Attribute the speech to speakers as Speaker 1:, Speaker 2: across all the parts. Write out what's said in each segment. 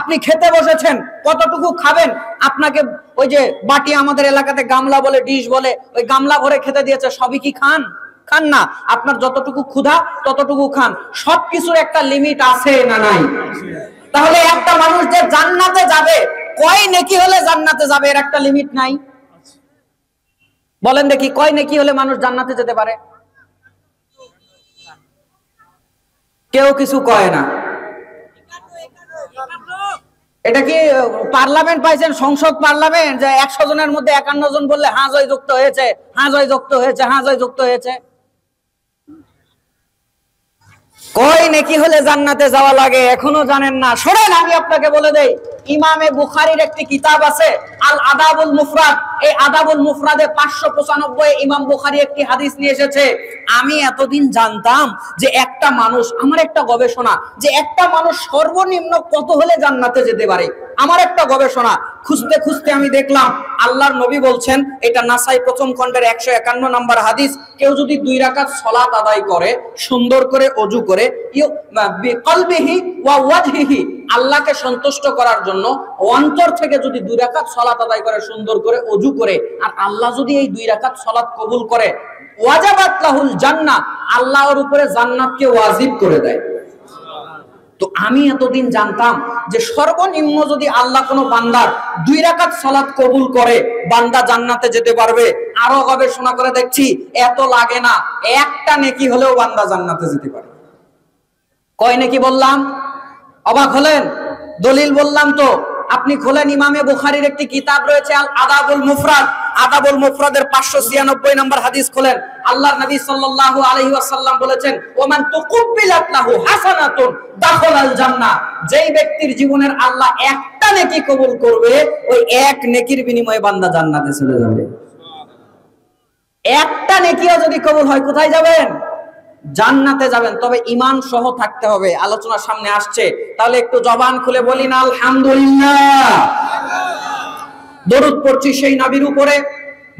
Speaker 1: আপনি খেতে বসেছেন, কতটুকু খাবেন? আপনাকে ওই যে বাটি, আমাদের এলাকাতে গামলা বলে, ডিশ বলে, ওই গামলা ভরে খেতে দিয়েছে, সবই কি খান? খান না। আপনার যতটুকু ক্ষুধা ততটুকু খান। সবকিছুর একটা লিমিট আছে না নাই? তাহলে একটা মানুষ যে জান্নাতে যাবে, কয় নেকি হলে জান্নাতে যাবে, এর একটা লিমিট নাই? বলেন দেখি, কয় নেকি হলে মানুষ জান্নাতে যেতে পারে? কেউ কিছু কয় না। এটা কি পার্লামেন্ট পাইছেন, সংসদ পার্লামেন্ট, যে 100 জনের মধ্যে 51 জন বললে হ্যাঁ জয়যুক্ত হয়েছে, হ্যাঁ জয়যুক্ত হয়েছে, হ্যাঁ জয়যুক্ত হয়েছে? কয় নেকি হলে জান্নাতে যাওয়া লাগে এখনো জানেন না? শোনেন, আমি আপনাকে বলে দেই, ইমামে বুখারীর একটি কিতাব আছে আল আদাবুল মুফরাদ। এই আদাবুল মুফরাদে 595 ইমাম বুখারী একটি হাদিস নিয়ে এসেছে। আমি এতদিন জানতাম যে একটা মানুষ, আমার একটা গবেষণা, যে একটা মানুষ সর্বনিম্ন কত হলে জান্নাতে যেতে পারে। আমার একটা গবেষণা খুঁজতে খুঁজতে আমি দেখলাম আল্লাহর নবী বলছেন, এটা নাসাই প্রথম খণ্ডের 151 নম্বর হাদিস, কেউ যদি 2 রাকাত সালাত আদায় করে, সুন্দর করে ওযু করে, বিকলবিহি ওয়া ওয়াজহিহি, আল্লাহকে সন্তুষ্ট করার জন্য অন্তর থেকে যদি 2 রাকাত সালাত আদায় করে, সুন্দর করে ওযু করে, আর আল্লাহ যদি এই 2 রাকাত সালাত কবুল করে, ওয়াজাবাত লাহুল জান্নাহ, আল্লাহর উপরে জান্নাতকে ওয়াজিব করে দেয়। তো আমি এতদিন জানতাম যে সর্বনিম্ন যদি আল্লাহ কোনো বান্দার 2 রাকাত সালাত কবুল করে, বান্দা জান্নাতে যেতে পারবে। আরো গবেষণা করে দেখছি এত লাগে না, একটা নেকি হলেও বান্দা জান্নাতে যেতে পারে। কয় নেকি বললাম? অবাক হলেন? দলিল বললাম তো। আপনি খোলেন, ইমামে বুখারীর একটি কিতাব রয়েছে আল আদাবুল মুফরাদ। আদাবুল মুফরাদের 596 নম্বর হাদিস খোলেন। আল্লাহর নবী সাল্লাল্লাহু আলাইহি ওয়াসাল্লাম বলেছেন, ওমান তুকুব্বিলাত লাহু হাসানাতুন দাখালাল জান্নাহ। যেই ব্যক্তির জীবনের আল্লাহ একটা নেকি কবুল করবে, ওই এক নেকির বিনিময়ে বান্দা জান্নাতে চলে যাবে। একটা নেকিও যদি কবুল হয়, কোথায় যাবেন? জান্নাতে যাবেন। তবে ঈমান সহ থাকতে হবে। আলোচনা সামনে আসছে, তাহলে একটু জবান খুলে বলি না আলহামদুলিল্লাহ। দরুদ পড়ছি সেই নবীর উপরে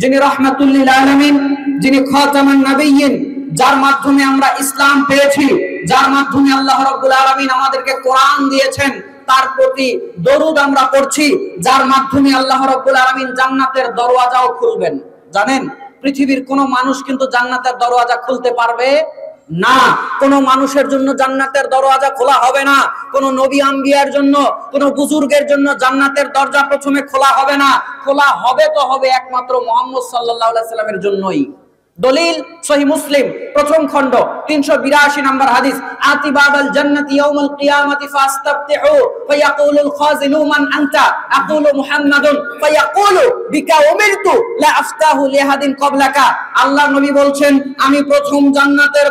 Speaker 1: যিনি রাহমাতুল লিল আলামিন, যিনি খাতামান নবিয়্যিন, যার মাধ্যমে আমরা ইসলাম পেয়েছি, যার মাধ্যমে আল্লাহ রাব্বুল আলামিন আমাদেরকে কোরআন দিয়েছেন, তার প্রতি দরুদ আমরা পড়ছি, যার মাধ্যমে আল্লাহ রাব্বুল আলামিন জান্নাতের দরওয়াজাও খুলবেন। জানেন, পৃথিবীর কোন মানুষ কিন্তু জান্নাতের দরওয়াজা খুলতে পারবে না। কোন মানুষের জন্য জান্নাতের দরওয়াজা খোলা হবে না। কোন নবী আম্বিয়ার জন্য, কোন বুজুর্গের জন্য জান্নাতের দরজা প্রথমে খোলা হবে না। খোলা হবে তো হবে একমাত্র মুহাম্মদ সাল্লাল্লাহু আলাইহি সাল্লামের জন্যই। দলিল সহিহ মুসলিম প্রথম খণ্ড 382 নম্বর হাদিস, আতি বাবাল জান্নাতি ইয়াউমাল কিয়ামাতি ফাস্তাফতিহু ফায়াকুলুল খাজিনু মান আনতা আকুলু মুহাম্মাদুন ফায়াকুলু বিকা উমিরতু লা আফতাহু লিহাদিন ক্বাবলাকা। আল্লাহর নবী বলছেন, আমি প্রথম জান্নাতের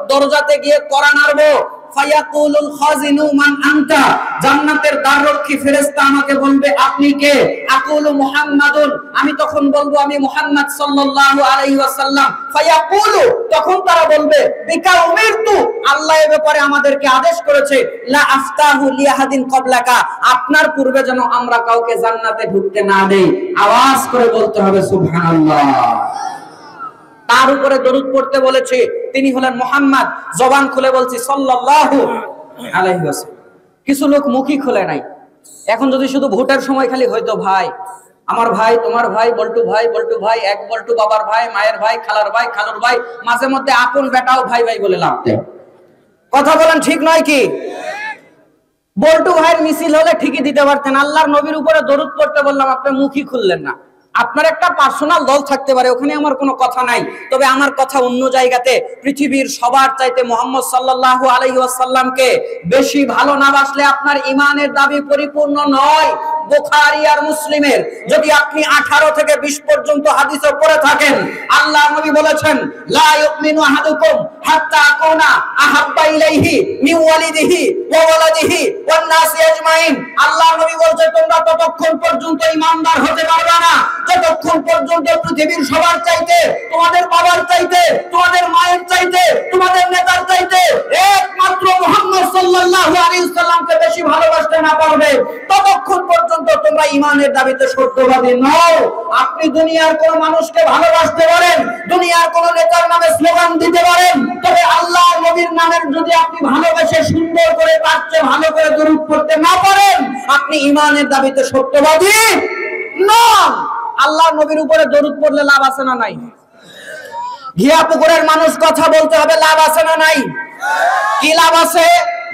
Speaker 1: দরজাতে গিয়ে কড়া নাড়বো। ফায়াকুলুল খাজিনু মান আনতা, জান্নাতের দ্বাররক্ষী ফেরেশতা আমাকে বলবে, আপনি কে? আকুলু মুহাম্মাদুন, আমি তখন বলবো আমি মুহাম্মদ সাল্লাল্লাহু আলাইহি ওয়াসাল্লাম। ফায়াকুলু, তখন তারা বলবে, বিকা উমিরতু, আল্লাহ এর ব্যাপারে আমাদেরকে আদেশ করেছে, লা আফতাহু লিহাদিন ক্বাবলাকা, আপনার পূর্বে যেন আমরা কাউকে জান্নাতে ঢুকতে না দেই। আওয়াজ করে বলতে হবে সুবহানাল্লাহ। তার উপরে দরুদ পড়তে বলেছে, তিনি হলেন মুহাম্মদ। জবান খুলে বলছি সাল্লাল্লাহু আলাইহি ওয়াসাল্লাম। কিছু লোক মুখই খুলে নাই। এখন যদি শুধু ভোটের সময় খালি হয়তো ভাই, আমার ভাই, তোমার ভাই, বল্টু ভাই, বল্টু ভাই, এক বল্টু বাবার ভাই, মায়ের ভাই, খালার ভাই, খালুর ভাই, মাঝে মধ্যে আপন বেটাও ভাই ভাই বলে লাভ দেয়। কথা বলেন ঠিক নয় কি? বল্টু ভাইয়ের মিছিল হলে ঠিকই দিতে পারতেন। আল্লাহর নবীর উপরে দরুদ পড়তে বললাম, আপনি মুখই খুললেন না। আপনার একটা পার্সোনাল দল থাকতে পারে, ওখানে আমার কোনো কথা নাই। তবে আমার কথা অন্য জায়গাতে। পৃথিবীর সবার চাইতে মুহাম্মদ সাল্লাল্লাহু আলাইহি ওয়াসাল্লামকে বেশি ভালো না বাসলে আপনার ঈমানের দাবি পরিপূর্ণ নয়। বুখারী আর মুসলিমের যদি আপনি 18 থেকে 20 পর্যন্ত হাদিসে পড়ে থাকেন, আল্লাহর নবী বলেছেন, লা ইউমিনু আহাদুকুম হাত্তা আকুনা আহাব্বা ইলাইহি মিন ওয়ালিদিহি ওয়া ওয়ালাদিহি ওয়ান নাসি আজমাইন। আল্লাহর নবী বলেন, তোমরা ততক্ষণ পর্যন্ত ঈমানদার হতে পারবে না যতক্ষণ পর্যন্ত পৃথিবীর সবার চাইতে, তোমাদের বাবার চাইতে, তোমাদের মায়ের চাইতে, তোমাদের নেতার চাইতে একমাত্র মুহাম্মদ সাল্লাল্লাহু আলাইহি ওয়াসাল্লামকে বেশি ভালোবাসতে ভালোবাসতে না পারবে ততক্ষণ পর্যন্ত তোমরা ঈমানের দাবিতে সত্যবাদী নও। আপনি দুনিয়ার কোন মানুষকে ভালোবাসতে পারেন, দুনিয়ার কোন নেতার নামে স্লোগান দিতে পারেন, তবে আল্লাহর নবীর নামের যদি আপনি ভালোবেসে সুন্দর করে তার চেয়ে ভালো করে দরুদ পড়তে না পারেন, আপনি ঈমানের দাবিতে সত্যবাদী নন। আল্লাহর নবীর উপরে দরুদ পড়লে লাভ আছে না নাই? ঘিয়া পুকুরের মানুষ কথা বলতে হবে, লাভ আছে না নাই? কি লাভ আছে?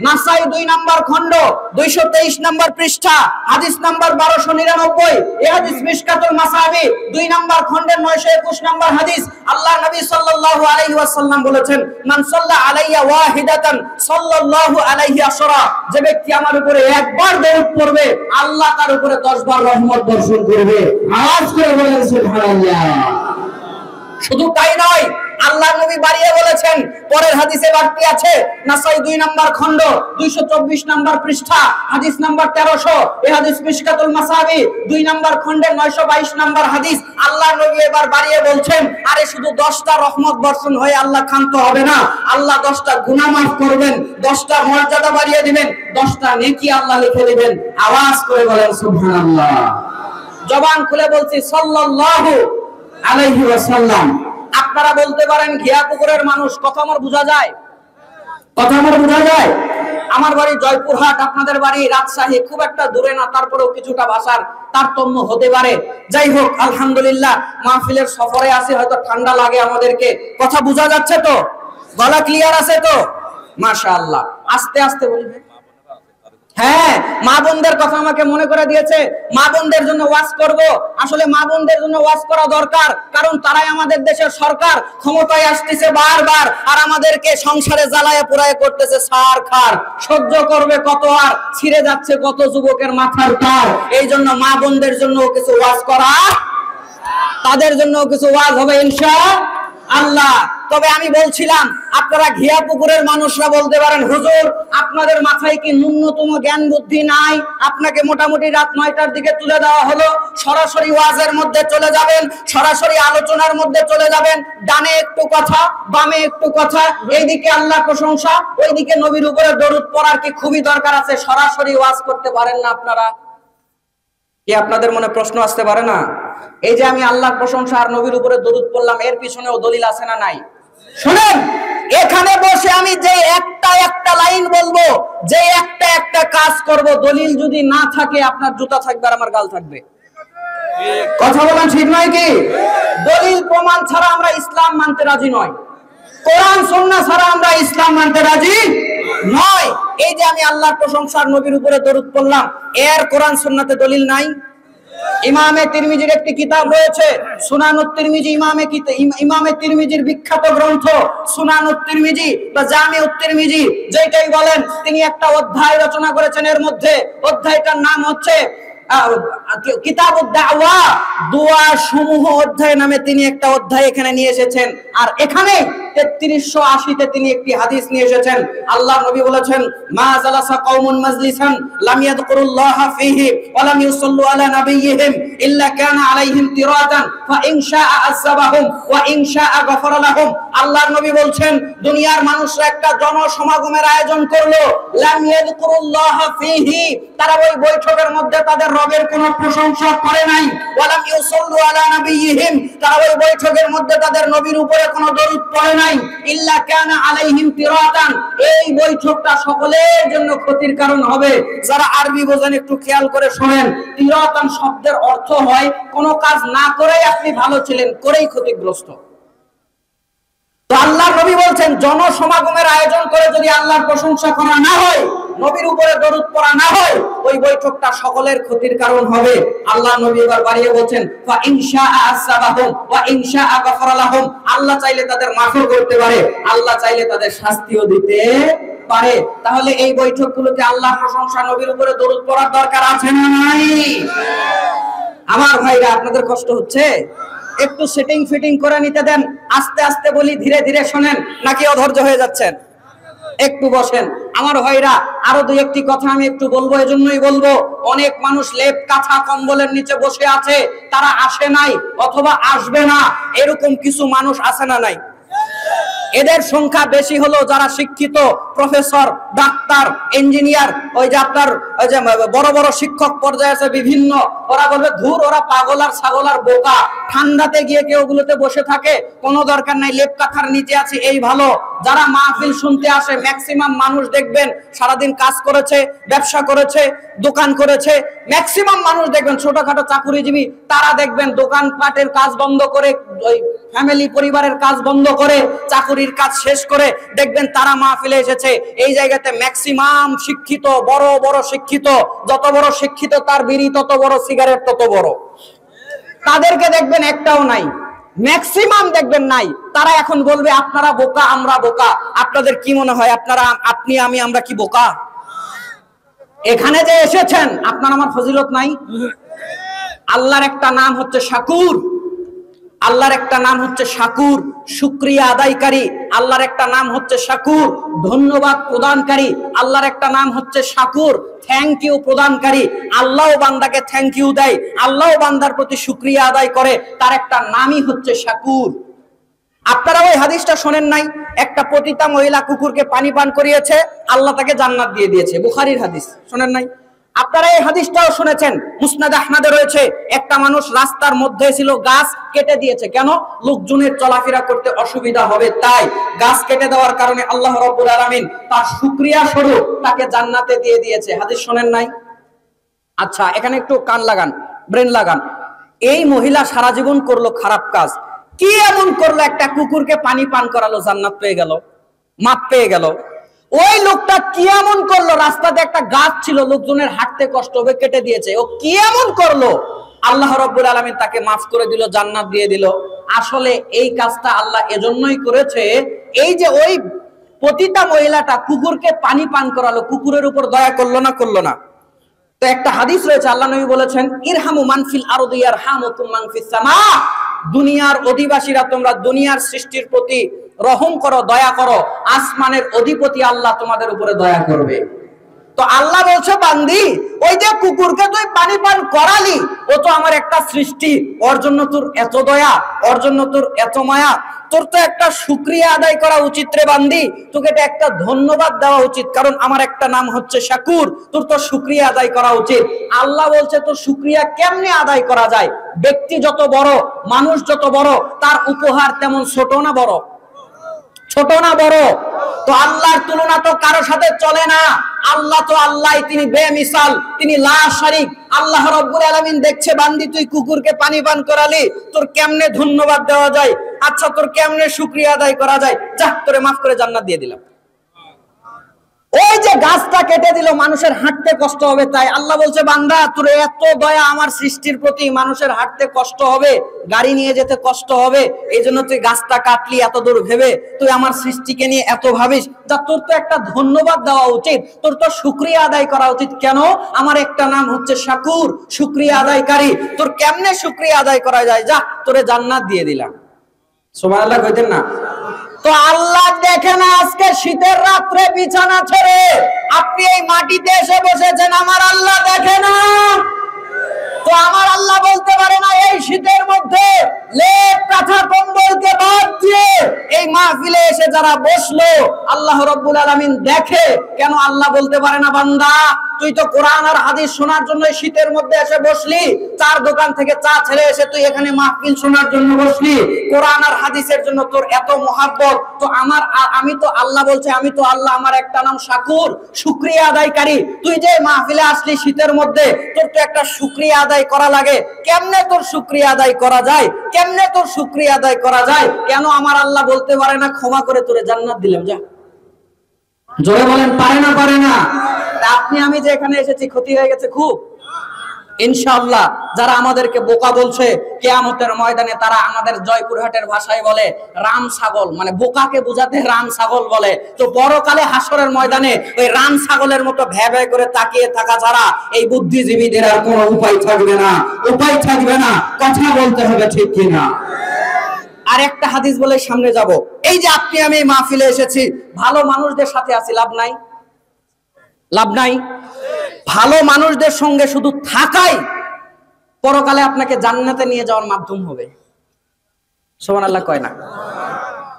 Speaker 1: নাসাই 2 নম্বর খণ্ড 223 নম্বর পৃষ্ঠা হাদিস নাম্বার 1299, এই হাদিস মিশকাতুল মাসাবি 2 নম্বর খণ্ডের 921 নম্বর হাদিস। আল্লাহ নবী সাল্লাল্লাহু আলাইহি ওয়াসাল্লাম বলেছেন, মান সাল্লা আলাইয়া ওয়াহিদাতান সাল্লাল্লাহু আলাইহি আশরা, যে ব্যক্তি আমার উপরে একবার দরুদ পড়বে আল্লাহ তার উপরে 10 বার রহমত বর্ষণ করবে। আওয়াজ করে বলেন সুবহানাল্লাহ। শুধু তাই নয়, আল্লাহর নবী বাড়িয়ে বলেছেন, পরের হাদিসে বাড়তি আছে, নাসাই 2 নম্বর খণ্ড 224 নম্বর পৃষ্ঠা হাদিস নাম্বার 1300, এই হাদিস মিশকাতুল মাসাবি 2 নম্বর খণ্ডের 922 নম্বর হাদিস। আল্লাহর নবী এবার বাড়িয়ে বলছেন, আরে শুধু 10টা রহমত বর্ষণ হয়ে আল্লাহ ক্ষান্ত হবে না, আল্লাহ 10টা গুনাহ মাফ করবেন, 10টা মর্যাদা বাড়িয়ে দিবেন, 10টা নেকি আল্লাহ লিখে দিবেন। আওয়াজ করে বলেন সুবহানাল্লাহ। জবান খুলে বলছি সাল্লাল্লাহু আলাইহি ওয়াসাল্লাম। আপনারা বলতে পারেন ঘিয়া পুকুরের মানুষ, কথা আমার বোঝা যায়? কথা আমার বোঝা যায়? আমার বাড়ি জয়পুরহাট, আপনাদের বাড়ি রাজশাহী, খুব একটা দূরে না, তারপরেও কিছুটা ভাষার তারতম্য হতে পারে। যাই হোক, আলহামদুলিল্লাহ মাহফিলের সফরে আছে, হয়তো ঠান্ডা লাগে আমাদেরকে। কথা বোঝা যাচ্ছে তো? গলা ক্লিয়ার আছে তো? মাশাআল্লাহ। আস্তে আস্তে বলি। হ্যাঁ, মা বোনদের কথা আমাকে মনে করে দিয়েছে, মা বোনদের জন্য ওয়াজ করব। আসলে মা বোনদের জন্য ওয়াজ করা দরকার, কারণ তারাই আমাদের দেশের সরকার, ক্ষমতায় আসতেছে বারবার, আর আমাদেরকে সংসারে জ্বালায় পোড়ায় করতেছে সার খার। সহ্য করবে কত, আর ছিঁড়ে যাচ্ছে কত যুবকের মাথার তার। এই জন্য মা বোনদের জন্য কিছু ওয়াজ করা, তাদের জন্য কিছু ওয়াজ হবে ইনশাআল্লাহ। তবে আমি বলছিলাম, আপনারা ঘিয়া পুকুরের মানুষরা বলতে পারেন, হুজুর আপনাদের মাথায় কি ন্যূনতম জ্ঞান বুদ্ধি নাই? আপনাকে মোটামুটি রাত 9টার দিকে তুলে দেওয়া হলো, সরাসরি ওয়াজের মধ্যে চলে যাবেন, সরাসরি আলোচনার মধ্যে চলে যাবেন, ডানে একটু কথা বামে একটু কথা, এইদিকে আল্লাহ প্রশংসা ওইদিকে নবীর উপরে দরুদ পড়ার কি খুবই দরকার আছে? সরাসরি ওয়াজ করতে পারেন না আপনারা? কি আপনাদের মনে প্রশ্ন আসতে পারে না? এই যে আমি আল্লাহর প্রশংসা আর নবীর উপরে দরুদ পড়লাম, এর পিছনেও দলিল আছে না নাই? শুনেন, এখানে বসে আমি যে একটা লাইন বলবো, যে একটা কাজ করব, দলিল যদি না থাকে আপনার জুতা থাকবে আর আমার গাল থাকবে। কথা বলেন ঠিক নয় কি? দলিল প্রমাণ ছাড়া আমরা ইসলাম মানতে রাজি নয়, কোরআন সুন্নাহ ছাড়া আমরা ইসলাম মানতে রাজি নয়। এই যে আমি আল্লাহর প্রশংসা আর নবীর উপরে দরুদ পড়লাম, এর কোরআন সুন্নাতে দলিল নাই। ইমামে তিরমিজির একটি কিতাব রয়েছে সুনানুত তিরমিজি, ইমামে তিরমিজির বিখ্যাত গ্রন্থ সুনানুত তিরমিজি বা জামিউত তিরমিজি যেটাই বলেন, তিনি একটা অধ্যায় রচনা করেছেন। এর মধ্যে অধ্যায়টার নাম হচ্ছে কিতাবুদ দাওয়া, দোয়া সমূহ অধ্যায় নামে তিনি একটা অধ্যায় এখানে নিয়ে এসেছেন। আর এখানে 3380 তিনি একটি হাদিস নিয়ে এসেছেন। আল্লাহ নবী বলেছেন, মা জালাসা কওমুন মাজলিসান লাম ইয়াযকুরুল্লাহা ফীহি ওয়া লাম ইউসাল্লু আলা নাবিয়্যিহিম ইল্লা কানা আলাইহিম তিরাতান ফা ইন শাআ আযাবাহুম ওয়া ইন শাআ গফারা লাহুম। আল্লাহর নবী বলছেন, দুনিয়ার মানুষরা একটা জনসমাগমের আয়োজন করলো, লাম ইয়াযকুরুল্লাহা ফীহি, তারা ওই বৈঠকের মধ্যে তাদের রবের কোনো প্রশংসা করে নাই, ওয়া লাম ইউসাল্লু আলা নাবিয়্যিহিম, তারা ওই বৈঠকের মধ্যে তাদের নবীর উপরে কোনো দরুদ পড়ে নাই, ইল্লা কানা আলাইহিম তিরাতান, এই বৈঠকটা সকলের জন্য ক্ষতির কারণ হবে। যারা আরবি বোঝেন একটু খেয়াল করে শুনেন, তিরাতান শব্দের অর্থ হয় কোনো কাজ না করেই আপনি ভালো ছিলেন, করেই ক্ষতিগ্রস্ত। তো আল্লাহর নবী বলছেন, জনসমাগমের আয়োজন করে যদি আল্লাহর প্রশংসা করা না হয়, নবীর উপরে দরুদ পড়া না হয়, ওই বৈঠকটা সকলের ক্ষতির কারণ হবে। আল্লাহর নবী এবার বাড়িয়ে বলছেন, ফা ইন শাআ আযাবাহুম ওয়া ইন শাআ গফারা লাহুম, আল্লাহ চাইলে তাদের মাফও করতে পারে, আল্লাহ চাইলে তাদের শাস্তিও দিতে পারে। তাহলে এই বৈঠকগুলোতে আল্লাহর প্রশংসা নবীর উপরে দরুদ পড়ার দরকার আছে না নাই? আমার ভাইরা, আপনাদের কষ্ট হচ্ছে? একটু সেটিং ফিটিং করে নিতে দেন, আস্তে আস্তে বলি, ধীরে ধীরে শোনেন, নাকি অধৈর্য হয়ে যাচ্ছেন? একটু বসেন আমার ভাইরা। আরো দুই একটি কথা আমি একটু বলবো, এজন্যই বলবো, অনেক মানুষ লেপ কাঁথা কম্বলের নিচে বসে আছে, তারা আসে নাই অথবা আসবে না, এরকম কিছু মানুষ আছে না নাই? এদের সংখ্যা বেশি হলো যারা শিক্ষিত, প্রফেসর, ডাক্তার, ইঞ্জিনিয়ার, ওই যে আপনার ওই যে বড় বড় শিক্ষক পর্যায়ে আছে বিভিন্ন, ওরা বলবে ধুর ওরা পাগল আর ছাগল আর বোকা, ঠান্ডাতে গিয়ে কেউ ওগুলোতে বসে থাকে, কোনো দরকার নাই, লেপ কাঁথার নিচে আছে এই ভালো। যারা মাহফিল শুনতে আসে ম্যাক্সিমাম মানুষ দেখবেন সারাদিন কাজ করেছে, ব্যবসা করেছে, দোকান করেছে, ম্যাক্সিমাম মানুষ দেখবেন ছোটখাটো চাকুরিজীবী, তারা দেখবেন দোকানপাটের কাজ বন্ধ করে, ওই ফ্যামিলি পরিবারের কাজ বন্ধ করে, চাকুরির কাজ শেষ করে দেখবেন তারা মাহফিলে এসেছে। এই জায়গাতে ম্যাক্সিমাম শিক্ষিত, বড় বড় শিক্ষিত, যত বড় শিক্ষিত তার বিড়ি তত বড়, সিগারেট তত বড়, তাদেরকে দেখবেন একটাও নাই, ম্যাক্সিমাম দেখবেন নাই। তারা এখন বলবে আপনারা বোকা, আমরা বোকা। আপনাদের কি মনে হয় আপনারা, আপনি, আমি, আমরা কি বোকা? এখানে যে এসেছেন আপনার আমার ফজিলত নাই? আল্লাহর একটা নাম হচ্ছে শাকুর, আল্লাহর একটা নাম হচ্ছে শাকুর, শুকরিয়া আদায়কারী। আল্লাহর একটা নাম হচ্ছে শাকুর, ধন্যবাদ প্রদানকারী। আল্লাহর একটা নাম হচ্ছে শাকুর, থ্যাংক ইউ প্রদানকারী। আল্লাহও বান্দাকে থ্যাংক ইউ দেয়, আল্লাহও বান্দার প্রতি শুকরিয়া আদায় করে, তার একটা নামই হচ্ছে শাকুর। আপনারা ওই হাদিসটা শোনেন নাই? একটা পতিতা মহিলা কুকুরকে পানি পান করিয়েছে, আল্লাহ তাকে জান্নাত দিয়ে দিয়েছে, বুখারীর হাদিস, শোনেন নাই? আপনারা এই হাদিসটাও শুনেছেন, মুসনাদ আহমদে রয়েছে। একটা মানুষ রাস্তার মধ্যে ছিল, গাছ কেটে দিয়েছে, কেন? লোকজনের চলাফেরা করতে অসুবিধা হবে তাই। গাছ কেটে দেওয়ার কারণে আল্লাহ রাব্বুল আলামিন তার শুকরিয়া স্বরূপ তাকে জান্নাতে দিয়ে দিয়েছে। হাদিস শোনেন নাই? আচ্ছা, এখানে একটু কান লাগান, ব্রেন লাগান। এই মহিলা সারা জীবন করলো খারাপ কাজ, কি এমন করলো একটা কুকুরকে পানি পান করালো, জান্নাত পেয়ে গেল, মাপ পেয়ে গেল। ওই লোকটা কি এমন করলো? রাস্তাতে একটা গাছ ছিল, লোকজনের হাঁটতে কষ্ট হবে, কেটে দিয়েছে। ও কি এমন করলো? আল্লাহ রাব্বুল আলামিন তাকে মাফ করে দিল, জান্নাত দিয়ে দিল। আসলে এই কাজটা আল্লাহ এজন্যই করেছে, এই যে ওই পতিতা মহিলাটা কুকুরকে পানি পান করালো, কুকুরের উপর দয়া করলো না? করলো না। তো একটা হাদিস রয়েছে, আল্লাহ নবী বলেছেন, ইরহামু মান ফিল আরদি ইয়ারহামুকুম মান ফিস সামা। দুনিয়ার অধিবাসীরা তোমরা দুনিয়ার সৃষ্টির প্রতি রহম করো, দয়া করো, আসমানের অধিপতি আল্লাহ তোমাদের উপরে দয়া করবে। তো আল্লাহ বলছে, বান্দি ওই যে কুকুরকে তুই পানি পান করালি, ও তো আমার একটা সৃষ্টি, ওর জন্য তোর এত দয়া, ওর জন্য তোর এত মায়া, তোর তো একটা শুকরিয়া আদায় করা উচিত রে বান্দি, তোকে একটা ধন্যবাদ দেওয়া উচিত, কারণ আমার একটা নাম হচ্ছে শাকুর, তোর তো শুকরিয়া আদায় করা উচিত। আল্লাহ বলছে, তোর শুকরিয়া কেমনে আদায় করা যায়? ব্যক্তি যত বড়, মানুষ যত বড়, তার উপহার তেমন ছোট না বড়? ছোট না বড়? তো আল্লাহর তুলনা তো কারোর সাথে চলে না। আল্লাহ তো আল্লাহ, তিনি বেমিসাল, তিনি লা শারিক। আল্লাহ রাব্বুল আলামিন দেখছে, বান্দি তুই কুকুরকে পানি পান করালি, তোর কেমনে ধন্যবাদ দেওয়া যায়, আচ্ছা তোর কেমনে শুকরিয়া আদায় করা যায়, যা তোরে মাফ করে জান্নাত দিয়ে দিলাম। ওই যে গাছটা কেটে দিল, মানুষের হাঁটতে কষ্ট হবে তাই। আল্লাহ বলছে, বান্দা তোর এত দয়া আমার সৃষ্টির প্রতি, মানুষের হাঁটতে কষ্ট হবে, গাড়ি নিয়ে যেতে কষ্ট হবে, এই জন্য তুই গাছটা কাটলি এত দূর ভেবে, তুই আমার সৃষ্টিকে নিয়ে এত ভাবিস, যা তোর তো একটা ধন্যবাদ দেওয়া উচিত, তোর তো শুকরিয়া আদায় করা উচিত। কেন? আমার একটা নাম হচ্ছে শাকুর, শুকরিয়া আদায়কারী। তোর কেমনে শুকরিয়া আদায় করা যায়, যা তোরে জান্নাত দিয়ে দিলাম। সুবহানাল্লাহ কইতেন না? তো আল্লাহ দেখে না আজকে শীতের রাত্রে বিছানা ছেড়ে আপনি এই মাটিতে এসে বসেছেন, আমার আল্লাহ দেখে না? তো আমার আল্লাহ বলতে পারে না এই শীতের মধ্যে লেপ কাঁথা কম্বলকে বাদ দিয়ে এই মাহফিলে এসে যারা বসলো, আল্লাহ রাব্বুল আলামিন দেখে? কেন আল্লাহ বলতে পারে না, বান্দা তুই তো কোরআন আর হাদিস শোনার জন্য শীতের মধ্যে এসে বসলি, চার দোকান থেকে চা ছেড়ে এসে তুই এখানে মাহফিল শোনার জন্য বসলি, কোরআন আর হাদিসের জন্য তোর এত মহাব্বত, তো আমি তো আল্লাহ বলছে, আমি তো আল্লাহ, আমার একটা নাম শাকুর, শুকরিয়া আদায়কারী। তুই যে মাহফিলে আসলি শীতের মধ্যে, তোর তো একটা শুকরিয়া আদায় করা লাগে। কেমনে তোর শুকরিয়া আদায় করা যায়? কেমনে তোর শুকরিয়া আদায় করা যায়? কেন আমার আল্লাহ বলতে পারে না, ক্ষমা করে তোরে জান্নাত দিলাম, যা? জোরে বলেন, পারে না? পারে না? আপনি আমি যে এখানে এসেছি ক্ষতি হয়ে গেছে খুব? ইনশাআল্লাহ। যারা আমাদেরকে বোকা বলছে, কিয়ামতের ময়দানে তারা আমাদের জয়পুরহাটের ভাষায় বলে রাম ছাগল, মানে বোকাকে বোঝাতে রাম ছাগল বলে। তো পরকালে হাসরের ময়দানে ওই রাম ছাগলের মতো ভ্যা ভ্যা করে তাকিয়ে থাকা ছাড়া এই বুদ্ধিজীবীদের আর কোনো উপায় থাকবে না, উপায় থাকবে না। কথা বলতে হবে, ঠিক কিনা? আর একটা হাদিস বলে সামনে যাব। এই যে আপনি আমি মাহফিলে এসেছি, ভালো মানুষদের সাথে আছি, লাভ নাই? লাভ নাই? ভালো মানুষদের সঙ্গে শুধু থাকাই পরকালে আপনাকে জান্নাতে নিয়ে যাওয়ার মাধ্যম হবে। সুবহানাল্লাহ কয় না?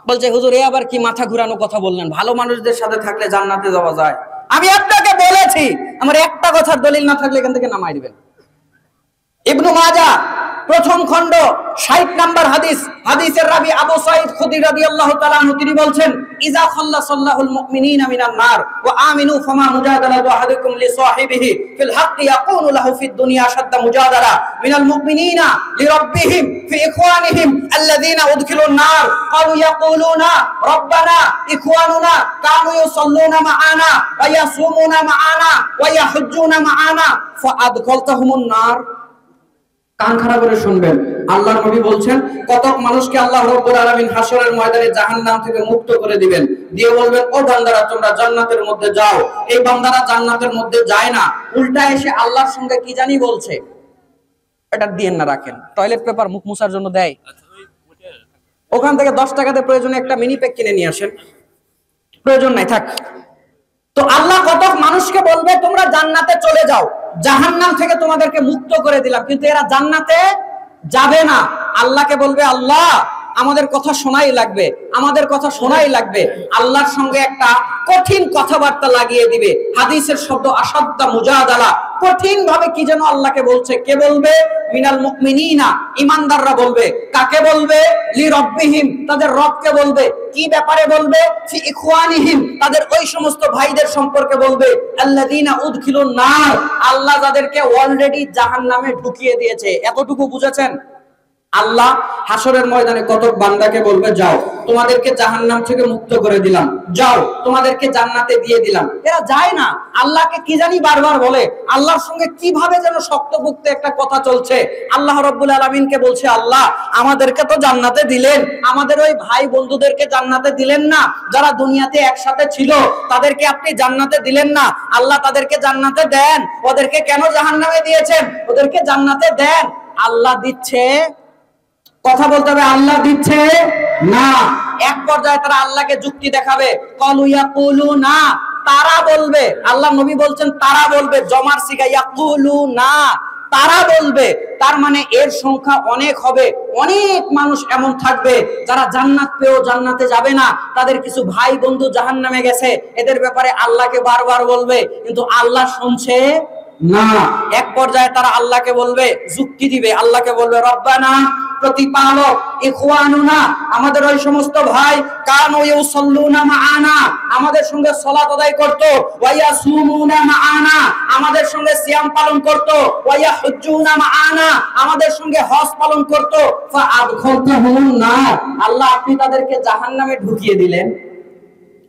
Speaker 1: বলছে হুজুর এ আবার কি মাথা ঘুরানো কথা বললেন, ভালো মানুষদের সাথে থাকলে জান্নাতে যাওয়া যায়। আমি আপনাকে বলেছি, আমার একটা কথার দলিল না থাকলে এখান থেকে নামাই দিবেন। ইবনু মাজাহ প্রথম খণ্ড ৬০ নম্বর হাদিস, হাদিসের রাবি আবু সাঈদ খুদরি রাদিয়াল্লাহু তাআলা আনহু তিনি বলছেন, ইজা খাল্লাসাল্লাহুল মুমিনিনা মিনান নার ওয়া আমিনু ফামা মুজাদালাতু আহাদিকুম লিসাহিবিহি ফিল হাক্কি ইয়াকুনু লাহু ফিদ দুনিয়া শাদ্দা মুজাদালা মিনাল মুমিনিনা লিরাব্বিহিম ফি ইখওয়ানিহিম আল্লাযীনা উদখিলুন নার ক্বালু ইয়াকুলুনা রাব্বানা ইখওয়ানুনা কানু ইউসাল্লুনা মা'ানা ওয়া ইয়াসুমুনা মা'ানা ওয়া ইয়াহুজ্জুনা মা'ানা ফাআদখালতাহুমুন নার। কান খাড়া করে শুনবেন, আল্লাহর নবী বলছেন কতক মানুষকে আল্লাহ রাব্বুল আলামিন হাসরের ময়দানে জাহান্নাম থেকে মুক্ত করে দিবেন, দিয়ে বলবেন ও বান্দারা তোমরা জান্নাতের মধ্যে যাও। এই বান্দারা জান্নাতের মধ্যে যায় না, উল্টা এসে আল্লাহর সঙ্গে কি জানি বলছে, এটা দিয়েন না, রাখেন। টয়লেট পেপার মুখ মুছার জন্য দেয়, ওখান থেকে 10 টাকাতে প্রয়োজনে একটা মিনি প্যাক কিনে নিয়ে আসেন, প্রয়োজন নাই, থাক। তো আল্লাহ কতক মানুষকে বলবে তোমরা জান্নাতে চলে যাও, জাহান্নাম থেকে তোমাদেরকে মুক্ত করে দিলাম, কিন্তু এরা জান্নাতে যাবে না। আল্লাহকে বলবে আল্লাহ আমাদের কথা শোনাই লাগবে, আমাদের কথা শোনাই লাগবে। আল্লাহর সঙ্গে একটা কঠিন কথাবার্তা লাগিয়ে দিবে, হাদিসের শব্দ আসাদ্দা মুজাদালা, কঠিন ভাবে কি যেন আল্লাহকে বলছে। কে বলবে? মিনাল মুমিনিনা, ঈমানদাররা বলবে। কাকে বলবে? লি রব্বিহিম, তাদের রবকে বলবে। কি ব্যাপারে বলবে? ফি ইখওয়ানিহিম, তাদের ওই সমস্ত ভাইদের সম্পর্কে বলবে। আল্লাযীনা উদখিলুন নার, আল্লাহ যাদেরকে অলরেডি জাহান্নামে ঢুকিয়ে দিয়েছে। এতটুকু বুঝেছেন? আল্লাহ হাসরের ময়দানে কতক বান্দাকে বলবে যাও তোমাদেরকে জাহান্নাম থেকে মুক্ত করে দিলাম, যাও তোমাদেরকে জান্নাতে দিয়ে দিলাম। এরা যায় না, আল্লাহকে কি জানি বারবার বলে, আল্লাহর সঙ্গে কিভাবে যেন শক্তপোক্ত একটা কথা চলছে। আল্লাহ রাব্বুল আলামিনকে বলছে আল্লাহ আমাদেরকে তো জান্নাতে দিলেন, আমাদের ওই ভাই বন্ধুদেরকে জান্নাতে দিলেন না, যারা দুনিয়াতে একসাথে ছিল তাদেরকে আপনি জান্নাতে দিলেন না। আল্লাহ তাদেরকে জান্নাতে দেন, ওদেরকে কেন জাহান্নামে দিয়েছেন? ওদেরকে জান্নাতে দেন। আল্লাহ দিচ্ছে, কথা বলতে হবে, আল্লাহ দিচ্ছে না। এক পর্যায়ে তারা আল্লাহকে যুক্তি দেখাবে, ক্বালু ইয়াকুলুনা, তারা বলবে। আল্লাহ নবী বলছেন তারা বলবে, জমার সিগা ইয়াকুলুনা, তারা বলবে। তার মানে এর সংখ্যা অনেক হবে, অনেক মানুষ এমন থাকবে যারা জান্নাত পেয়েও জান্নাতে যাবে না, তাদের কিছু ভাই বন্ধু জাহান্নামে গেছে, এদের ব্যাপারে আল্লাহকে বারবার বলবে, কিন্তু আল্লাহ শুনছে না। এক পর্যায়ে তারা আল্লাহকে বলবে, যুক্তি দিবে, আল্লাহকে বলবে রব্বানা, প্রতিপালক, ইখওয়ানুনা, আমাদের ওই সমস্ত ভাই, কানু ইউসাল্লুনা মা'ানা, আমাদের সঙ্গে সালাত আদায় করত, ওয়া ইয়াসুমুনা মা'ানা, আমাদের সঙ্গে সিয়াম পালন করত, ওয়া ইয়াহুজ্জুনা মা'ানা, আমাদের সঙ্গে হজ পালন করত, ফাআদখালতাহুমুন নার, আল্লাহ আপনি তাদেরকে জাহান্নামে ঢুকিয়ে দিলেন।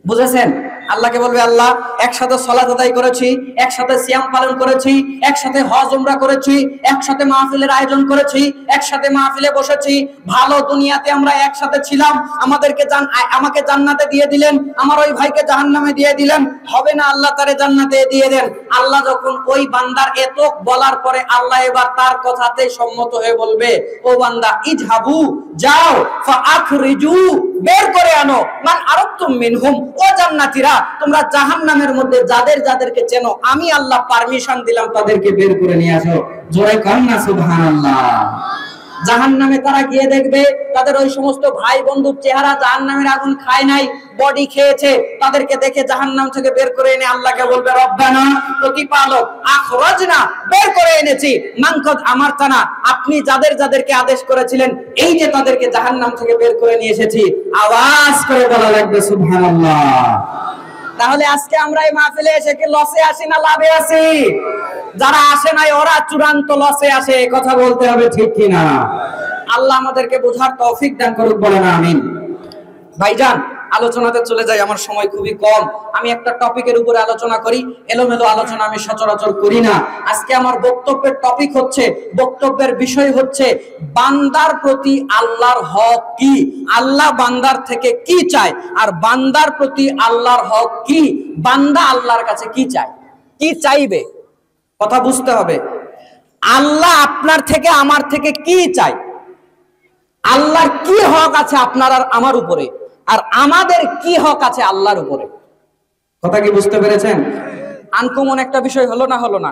Speaker 1: বুঝেছেন? আল্লাহকে বলবে আল্লাহ একসাথে সালাত আদায় করেছি, একসাথে সিয়াম পালন করেছি, একসাথে হজ উমরা করেছি, একসাথে মাহফিলের আয়োজন করেছি, একসাথে মাহফিলে বসেছি, ভালো দুনিয়াতে আমরা একসাথে ছিলাম, আমাকে জান্নাতে দিয়ে দিলেন, আমার ওই ভাইকে জাহান্নামে দিয়ে দিলেন। হবে না, আল্লাহ তারে জান্নাতে দিয়ে দেন। আল্লাহ যখন ওই বান্দার এত বলার পরে আল্লাহ এবার তার কথাতে সম্মত হয়ে বলবে, ও বান্দা ইজহাবু, যাও, ফাআখরিজু, বের করে আনো, মান আরাবতুম মিনহুম, ও জান্নাতীরা তোমরা জাহান্নামের মধ্যে যাদের যাদেরকে চেনো আমি আল্লাহ পারমিশন দিলাম তাদেরকে বের করে নিয়ে আসো। জোরে কান না সুবহানাল্লাহ। জাহান্নামে তারা গিয়ে দেখবে তাদের ওই সমস্ত ভাই বন্ধুর চেহারা জাহান্নামের আগুন খায় নাই, বডি খেয়েছে। তাদেরকে দেখে জাহান্নাম থেকে বের করে এনে আল্লাহকে বলবে রব্বানা, প্রতিপালক, আখরাজনা, বের করে এনেছি, মানকাদ আমারতানা, আপনি যাদের যাদেরকে আদেশ করেছিলেন এই যে তাদেরকে জাহান্নাম থেকে বের করে নিয়ে এসেছি। আওয়াজ করে বলা লাগবে সুবহানাল্লাহ। তাহলে আজকে আমরা এই মাহফিলে এসে কি লসে আসি না লাভে আসি? যারা আসে নাই ওরা চূড়ান্ত লসে আসে, কথা বলতে হবে, ঠিক কিনা? আল্লাহ আমাদেরকে বোঝার তৌফিক দান করুক, বলেন আমিন। ভাইজান আলোচনাতে চলে যাই, আমার সময় খুবই কম। আমি একটা টপিকের উপরে আলোচনা করি, এলোমেলো আলোচনা আমি সচরাচর করি না। আজকে আমার বক্তব্যের টপিক হচ্ছে, বক্তব্যের বিষয় হচ্ছে বান্দার প্রতি আল্লাহর হক কি, আল্লাহ বান্দার থেকে কি চায়, আর বান্দার প্রতি আল্লাহর হক কি, বান্দা আল্লাহর কাছে কি চায়, কি চাইবে। কথা বুঝতে হবে, আল্লাহ আপনার থেকে আমার থেকে কি চায়, আল্লাহর কি হক আছে আপনার আর আমার উপরে, আর আমাদের কি হক আছে আল্লাহর উপরে। কথা কি বুঝতে পেরেছেন? আনকমন একটা বিষয় হলো না? হলো না?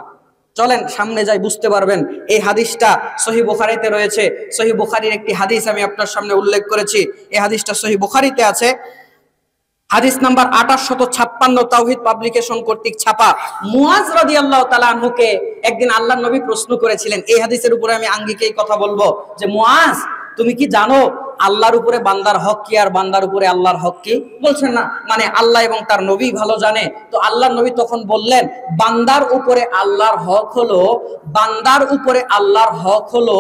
Speaker 1: চলেন সামনে যাই, বুঝতে পারবেন। এই হাদিসটা সহিহ বুখারীতে রয়েছে। সহিহ বুখারীর একটি হাদিস আমি আপনার সামনে উল্লেখ করেছি। এই হাদিসটা সহিহ বুখারীতে আছে। হাদিস নাম্বার 2856, তাওহীদ পাবলিকেশন কর্তৃক ছাপা। মুয়াজ রাদিয়াল্লাহু তাআলা আনহুকে একদিন আল্লাহর নবী প্রশ্ন করেছিলেন। এই হাদিসের উপরে আমি আঙ্গিকেই কথা বলবো যে মুয়াজ, তুমি কি জানো আল্লাহর উপরে বান্দার হক কি আর বান্দার উপরে আল্লাহর হক কি? বলছেন না, মানে আল্লাহ এবং তার নবী ভালো জানে। তো আল্লাহর নবী তখন বললেন, বান্দার উপরে আল্লাহর হক হলো, বান্দার উপরে আল্লাহর হক হলো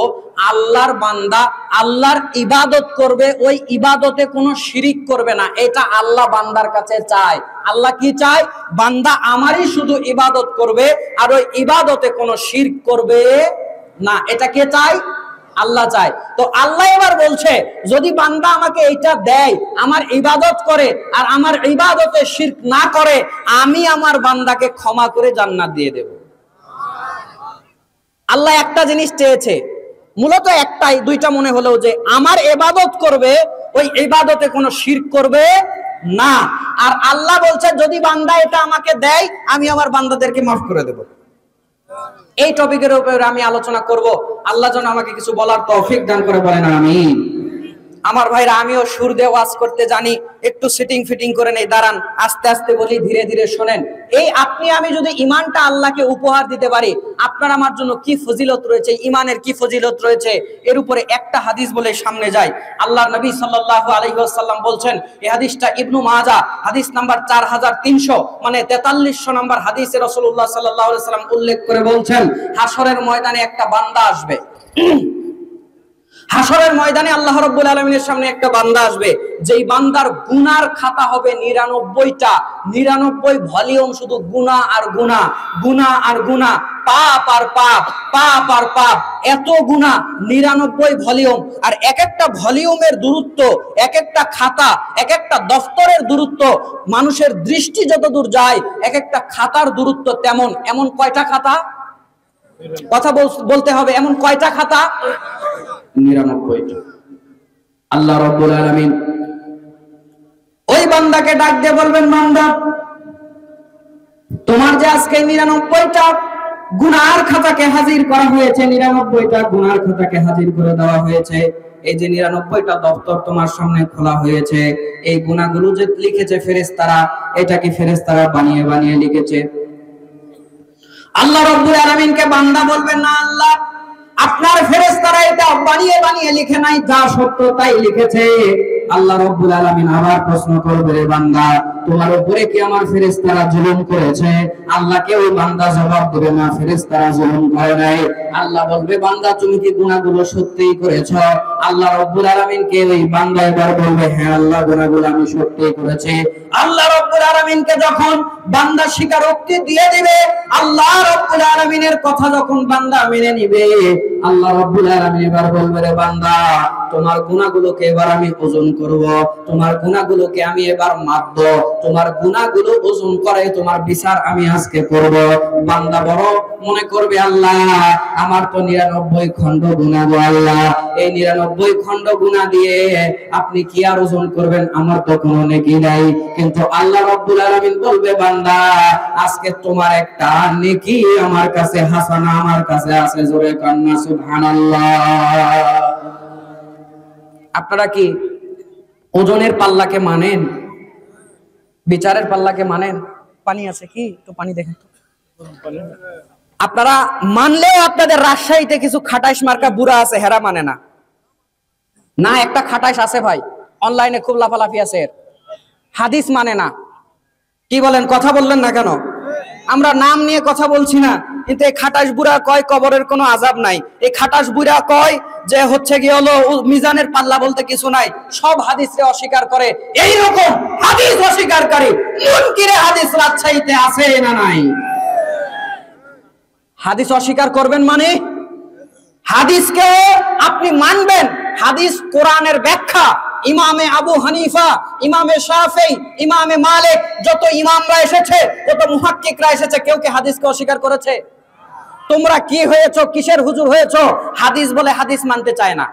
Speaker 1: আল্লাহর বান্দা আল্লাহর ইবাদত করবে, ওই ইবাদতে কোনো শিরিক করবে না। এটা আল্লাহ বান্দার কাছে চায়। আল্লাহ কি চায়? বান্দা আমারই শুধু ইবাদত করবে আর ওই ইবাদতে কোনো শিরক করবে না। এটা কে চায়? আল্লাহ চায়। তো আল্লাহ এবার বলছে, যদি বান্দা আমাকে এইটা দেয়, আমার ইবাদত করে আর আমার ইবাদতে শিরক না করে, আমি আমার বান্দাকে ক্ষমা করে জান্নাত দিয়ে দেব। আল্লাহ একটা জিনিস চেয়েছে, মূলত একটাই, দুইটা মনে হলো যে আমার ইবাদত করবে, ওই ইবাদতে কোনো শিরক করবে না। আর আল্লাহ বলছে যদি বান্দা এটা আমাকে দেয়, আমি আমার বান্দাদেরকে মাফ করে দেব। এই টপিকের উপরে আমি আলোচনা করব। আল্লাহ যেন আমাকে কিছু বলার তৌফিক দান করে, বলেন আমিন। আমার ভাইরা, আমিও সুর দিয়ে ওয়াজ করতে জানি, একটু সিটিং ফিটিং করে নেই, দাঁড়ান, আস্তে আস্তে বলি, ধীরে ধীরে শোনেন। এই আপনি আমি যদি ইমানটা আল্লাহকে উপহার দিতে পারি, আপনার আমার জন্য কি ফজিলত রয়েছে, ইমানের কি ফজিলত রয়েছে, এর উপরে একটা হাদিস বলে সামনে যাই। আল্লাহর নবী সাল্লাল্লাহু আলাইহি ওয়াসাল্লাম বলছেন, এই হাদিসটা ইবনু মাজাহ হাদিস নাম্বার 4300, মানে 4300 নম্বর হাদিসে রাসূলুল্লাহ সাল্লাল্লাহু আলাইহি ওয়াসাল্লাম উল্লেখ করে বলছেন, হাশরের ময়দানে একটা বান্দা আসবে। হাশরের ময়দানে আল্লাহ রাব্বুল আলামিনের সামনে একটা বান্দা আসবে, যেই বান্দার গুনার খাতা হবে 99টা, 99 ভলিউম, শুধু গুনাহ আর গুনাহ, গুনাহ আর গুনাহ, পাপ আর পাপ, পাপ আর পাপ, এত গুনাহ, 99 ভলিউম। আর এক একটা ভলিউমের দূরত্ব, এক একটা খাতা, এক একটা দফতরের দূরত্ব, মানুষের দৃষ্টি যত দূর যায়, এক একটা খাতার দূরত্ব তেমন। এমন কয়টা খাতা? কথা বলতে হবে, এমন কয়টা খাতা? 99টা। আল্লাহ রাব্বুল আলামিন ওই বান্দাকে ডাক দিয়ে বলবেন, বান্দা, তোমার যে আজকে 99টা গুনার খাতাকে হাজির করা হয়েছে, 99টা গুনার খাতাকে হাজির করে দেওয়া হয়েছে, এই যে 99টা দপ্তর তোমার সামনে খোলা হয়েছে, এই গুনাহগুলো যে লিখেছে ফেরেশতারা, এটা কি ফেরেশতারা বানিয়ে বানিয়ে লিখেছে? আল্লাহ রাব্বুল আলামিনকে বান্দা বলবেন, না আল্লাহ, আপনার ফেরেশতারা এটা বানিয়ে বানিয়ে লিখে নাই, যা সত্য তাই লিখেছে। আল্লাহ রাব্বুল আলামিন আবার প্রশ্ন করবে, রে বান্দা, তোমার উপরে কি আমার ফেরেশতারা জুলুম করেছে? আল্লাহকে ওই বান্দা জবাব দেবে, না, ফেরেশতারা জুলুম করে নাই। আল্লাহ বলবে, বান্দা, তুমি কি গুনাহগুলো সত্যিই করেছো? আল্লাহ রাব্বুল আলামিনকে ওই বান্দা এবার বলবে, হ্যাঁ আল্লাহ, গুনাহগুলো আমি সত্যিই করেছি। আল্লাহ রাব্বুল আলামিনকে যখন বান্দা স্বীকারোক্তি দিয়ে দিবে, আল্লাহ রাব্বুল আলামিনের কথা যখন বান্দা মেনে নিবে, আল্লাহ রাব্বুল আলামিন এবার বলবে, রে বান্দা, তোমার গুনাহগুলোকে এবার আমি ওজন করব, তোমার গুনাহগুলোকে আমি এবার মাপব, তোমার গুনাহগুলো ওজন করে তোমার বিচার আমি আজকে করব। বান্দা বড় মনে করবে, আল্লাহ, আমার তো 99 খণ্ড গুনাহ গো আল্লাহ, এই 99 খণ্ড গুনাহ দিয়ে আপনি কি আর ওজন করবেন? আমার তো কোনো নেকি নাই। কিন্তু আল্লাহ রাব্বুল আলামিন বলবে, বান্দা, আজকে তোমার একটা নেকি আমার কাছে, হাসানা আমার কাছে আছে। জোরে কান্না সুবহানাল্লাহ। আপনারা কি ওজনের পাল্লাকে মানেন? বিচারের পাল্লাকে মানেন? পানি আছে কি? তো পানি দেখেন তো। আপনারা মানলেও আপনাদের রাজশাহীতে কিছু খাটাইশ মার্কা বুড়া আছে, হেরা মানে না। না, একটা খাটাইশ আছে ভাই, অনলাইনে খুব লাফালাফি আছে, হাদিস মানে না। কি বলেন? কথা বললেন না কেন? আমরা নাম নিয়ে কথা বলছি না, কিন্তু এই খাটাস বুড়া কয় কবরের কোনো আযাব নাই। এই খাটাস বুড়া কয় যে হচ্ছে কি হলো মিজানের পাল্লা বলতে কিছু নাই, সব হাদিসে অস্বীকার করে। এই রকম হাদিস অস্বীকারকারী মুনকিরে হাদিস রাজশাহীতে আছে না নাই? হাদিস অস্বীকার করবেন মানে হাদিসকে আপনি মানবেন। হাদিস কোরআনের ব্যাখ্যা। ইমামে আবু হানিফা, ইমামে শাফেঈ, ইমামে মালিক, যত ইমামরা এসেছে, যত মুহাক্কিকরা এসেছে, কেউ কি হাদিসকে অস্বীকার করেছে? তোমরা কি হয়েছো? কিসের হুজুর হয়েছো? হাদিস বলে হাদিস মানতে চায় না।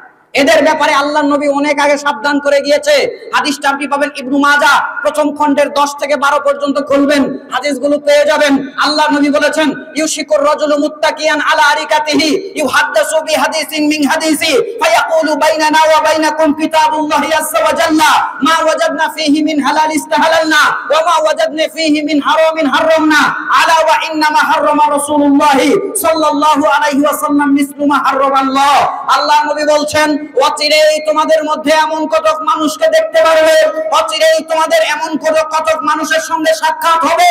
Speaker 1: এদের ব্যাপারে আল্লাহর নবী অনেক আগে সাবধান করে গিয়েছে। হাদিসটা আপনি পাবেন ইবনু মাজাহ প্রথম খণ্ডের 10 থেকে 12 পর্যন্ত খুলবেন, হাদিসগুলো পেয়ে যাবেন। আল্লাহর নবী বলেছেন, ইউশিকুর রাজুলু মুত্তাকিয়ান আলা আরিকাতিহি ইউহাদ্দাসু বিহাদিসিন মিন হাদিসি ফায়াকুলু বাইনানা ওয়া বাইনাকুম কিতাবুল্লাহি আযজা ওয়া জাল্লা মা ওয়াজাদনা ফীহি মিন হালাল ইস্তাহালালনা ওয়া মা ওয়াজাদনা ফীহি মিন হারামিন হারামনা আলা ওয়া ইন্নামা হাররামা রাসূলুল্লাহি সাল্লাল্লাহু আলাইহি ওয়াসাল্লাম মিসলু মা হাররামাল্লাহ। আল্লাহর নবী বলছেন, অচিরেই তোমাদের মধ্যে এমন কতক মানুষকে দেখতে পারবে, অচিরেই তোমাদের এমন কতক মানুষের সঙ্গে সাক্ষাৎ হবে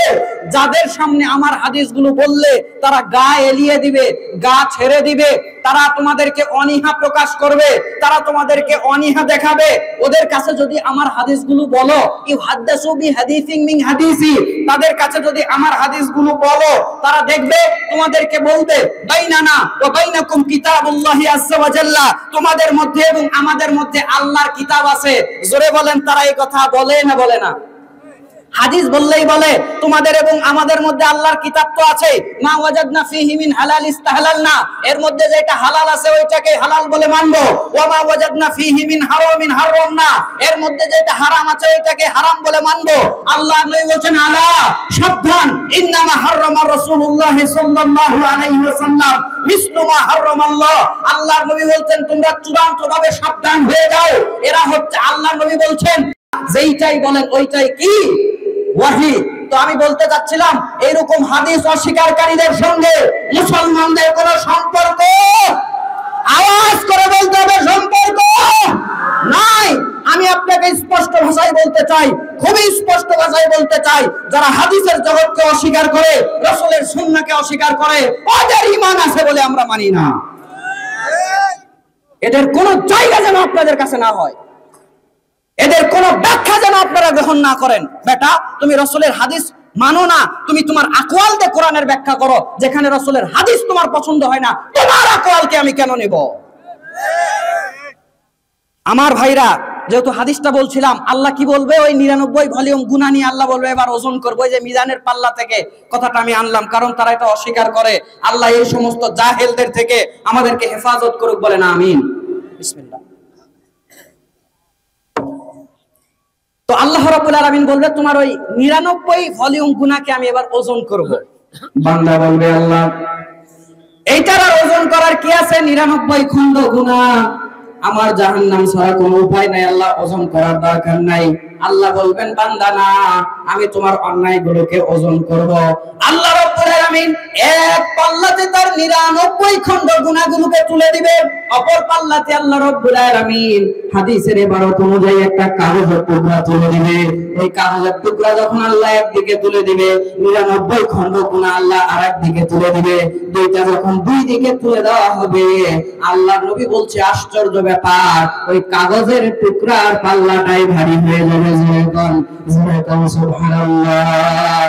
Speaker 1: যাদের সামনে আমার হাদিসগুলো বললে তারা গা এলিয়ে দিবে, গা ছেড়ে দিবে, তারা তোমাদেরকে অনীহা প্রকাশ করবে, তারা তোমাদেরকে অনীহা দেখাবে। ওদের কাছে যদি আমার হাদিসগুলো বলো, ইউহাদ্দাসু বিহাদিসিন মিন হাদিসি, তাদের কাছে যদি আমার হাদিসগুলো বলো, তারা দেখবে তোমাদেরকে বলবে বাইনানা ওয়া বাইনাকুম কিতাবুল্লাহি আযজা ওয়া জাল্লা, তোমাদের মধ্যে এবং আমাদের মধ্যে আল্লাহর কিতাব আছে। জোরে বলেন, তারা এই কথা বলে না বলে না? হাদিস বললেই বলে তোমাদের এবং আমাদের মধ্যে আল্লাহর কিতাব তো আছে। মা ওয়াজাদনা ফীহি মিন হালাল ইস্তাহালালনা, এর মধ্যে যেটা হালাল আছে ওইটাকে হালাল বলে মানবো। ওয়া মা ওয়াজাদনা ফীহি মিন হারামিন হারামনা, এর মধ্যে যেটা হারাম আছে ওইটাকে হারাম বলে মানবো। আল্লাহ নবী বলেন, আলা সাবধান, ইন্নামা হাররামা রাসূলুল্লাহ সাল্লাল্লাহু আলাইহি ওয়াসাল্লাম মিসলু মা হাররামাল্লাহ। আল্লাহর নবী বলছেন তোমরা চূড়ান্তভাবে সাবধান হয়ে যাও। এরা হচ্ছে, আল্লাহর নবী বলছেন যেইটাই বলেন ওইটাই কি? ওয়াহি। তো আমি বলতে যাচ্ছিলাম, এইরকম হাদিস অস্বীকারীদের সঙ্গে মুসলমানদের কোনো সম্পর্ক, আওয়াজ করে বলতে হবে, সম্পর্ক নাই। আমি আপনাকে স্পষ্ট ভাষায় বলতে চাই, খুবই স্পষ্ট ভাষায় বলতে চাই, যারা হাদিসের জগৎকে অস্বীকার করে, রাসূলের সুন্নাহকে অস্বীকার করে, ওদের ঈমান আছে বলে আমরা মানি না। এদের কোনো জায়গা যেন আপনাদের কাছে না হয়, এদের কোনো ব্যাখ্যা যেন আপনারা গ্রহণ না করেন। বেটা, তুমি রাসূলের হাদিস মানো না, তুমি তোমার আকওয়াল দিয়ে কোরআনের ব্যাখ্যা করো। যেখানে রাসূলের হাদিস তোমার পছন্দ হয় না, তোমার আকওয়ালকে আমি কেন নেব? আমার ভাইরা, যেহেতু হাদিসটা বলছিলাম, আল্লাহ কি বলবে? ওই 99 ভলিউম গুনাহ নিয়ে আল্লাহ বলবে এবার ওজন করবো। এই যে মিজানের পাল্লা থেকে কথাটা আমি আনলাম, কারণ তারা এটা অস্বীকার করে। আল্লাহ এই সমস্ত জাহেলদের থেকে আমাদেরকে হেফাজত করুক, বলেন আমিন। বিসমিল্লাহ। তো আল্লাহ রাব্বুল আলামিন বলবে তোমার ওই 99 ভলিউম গুনাহকে আমি এবার ওজন করব। বান্দা বলবে, আল্লাহ এইটার আর ওজন করার কি আছে? 99 খণ্ড গুনাহ, আমার জাহান্নাম ছাড়া কোনো উপায় নাই, আল্লাহ ওজন করার দরকার নাই। আল্লাহ বলবেন, বান্দা না, আমি তোমার অন্যায়গুলোকে ওজন করব। আল্লাহ রাব্বুল আলামিন এক পাল্লাতে তার 99 খণ্ড গুনাহগুলোকে তুলে দিবে, অপর পাল্লাতে আল্লাহ রাব্বুল আলামিন হাদিসের ইবারত অনুযায়ী একটা কাগজের টুকরা তুলে দিবে। ওই কাগজের টুকরা যখন আল্লাহ একদিকে তুলে দিবে, 99 খণ্ড গুনাহ আল্লাহ আরেকদিকে তুলে দিবে। দুইটা যখন দুই দিকে তুলে দেওয়া হবে, আল্লাহর নবী বলছে আশ্চর্য ব্যাপার, ওই কাগজের টুকরার পাল্লাটাই ভারী হয়ে যাবে। সুবহানাল্লাহ।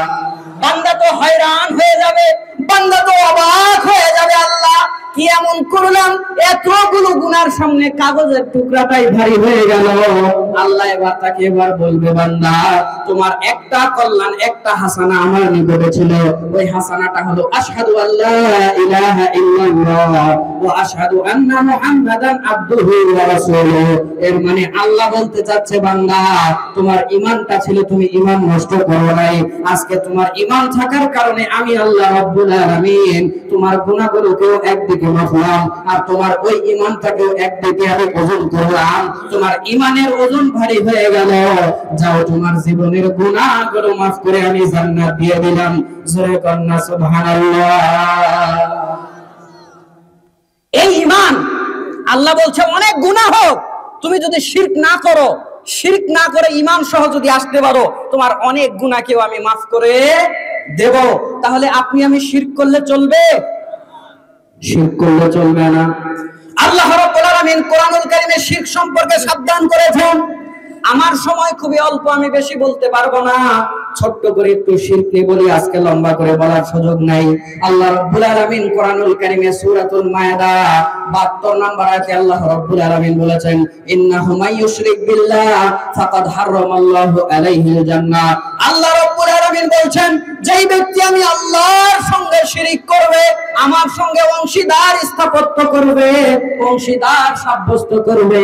Speaker 1: বান্দা তো হয়রান হয়ে যাবে, বান্দা তো অবাক হয়ে যাবে, আল্লাহ কি এমন করলাম, এতগুলো গুনার সামনে কাগজের টুকরাটাই ভারী হয়ে গেল। আল্লাহ এবার তাকে এবার বলবে, বান্দা তোমার একটা কল্যাণ, একটা হাসানা আমার নিকটে ছিল। ওই হাসানাটা হলো আশহাদু আল্লা ইলাহা ইল্লাল্লাহ ওয়া আশহাদু আন্না মুহাম্মাদান আবদুহু ওয়া রাসূলুহু। এর মানে আল্লাহ বলতে চাচ্ছে, বান্দা তোমার ঈমানটা ছিল, তুমি ঈমান নষ্ট করো নাই। আজকে তোমার ঈমান থাকার কারণে আমি আল্লাহ রাব্বুল আলামিন তোমার গুনাহগুলোকেও একদিকে মাফলাম, আর তোমার ওই ঈমানটাকেও একদিকে আমি ওজন করলাম। তোমার ঈমানের ওজন ভারী হয়ে গেল, যাও তোমার জীবনের গুনাহগুলো মাফ করে আমি জান্নাত দিয়ে দিলাম। জোরে কন্না সুবহানাল্লাহ। এই ঈমান, আল্লাহ বলছে অনেক গুনাহ হোক, তুমি যদি শিরক না করো, শিরক না করে ঈমান সহ যদি আসতে পারো, তোমার অনেক গুনাহকেও আমি মাফ করে দেব। তাহলে আপনি আমি শিরক করলে চলবে? শিরক করলে চলবে না। আল্লাহ রাব্বুল আলামিন কোরআনুল কারীমে শিরক সম্পর্কে সাবধান করেছেন। আমার সময় খুবই অল্প, আমি বেশি বলতে পারবো না, ছোট্ট করে একটু শিরক নিয়ে বলি, আজকে লম্বা করে বলার সুযোগ নাই। আল্লাহ রাব্বুল আলামিন কোরআনুল কারীমে সূরাতুল মায়েদা 72 নম্বর আয়াতে আল্লাহ রাব্বুল আলামিন বলেছেন, ইন্নাহু মাইয়ুশরিক বিল্লাহ ফাকাদ হারামাল্লাহু আলাইহিল জান্নাহ। আল্লাহ রাব্বুল আলামিন বলছেন, যেই ব্যক্তি আমি আল্লাহর সঙ্গে শিরিক করবে, আমার সঙ্গে অংশীদার স্থাপত্য করবে, অংশীদার সাব্যস্ত করবে,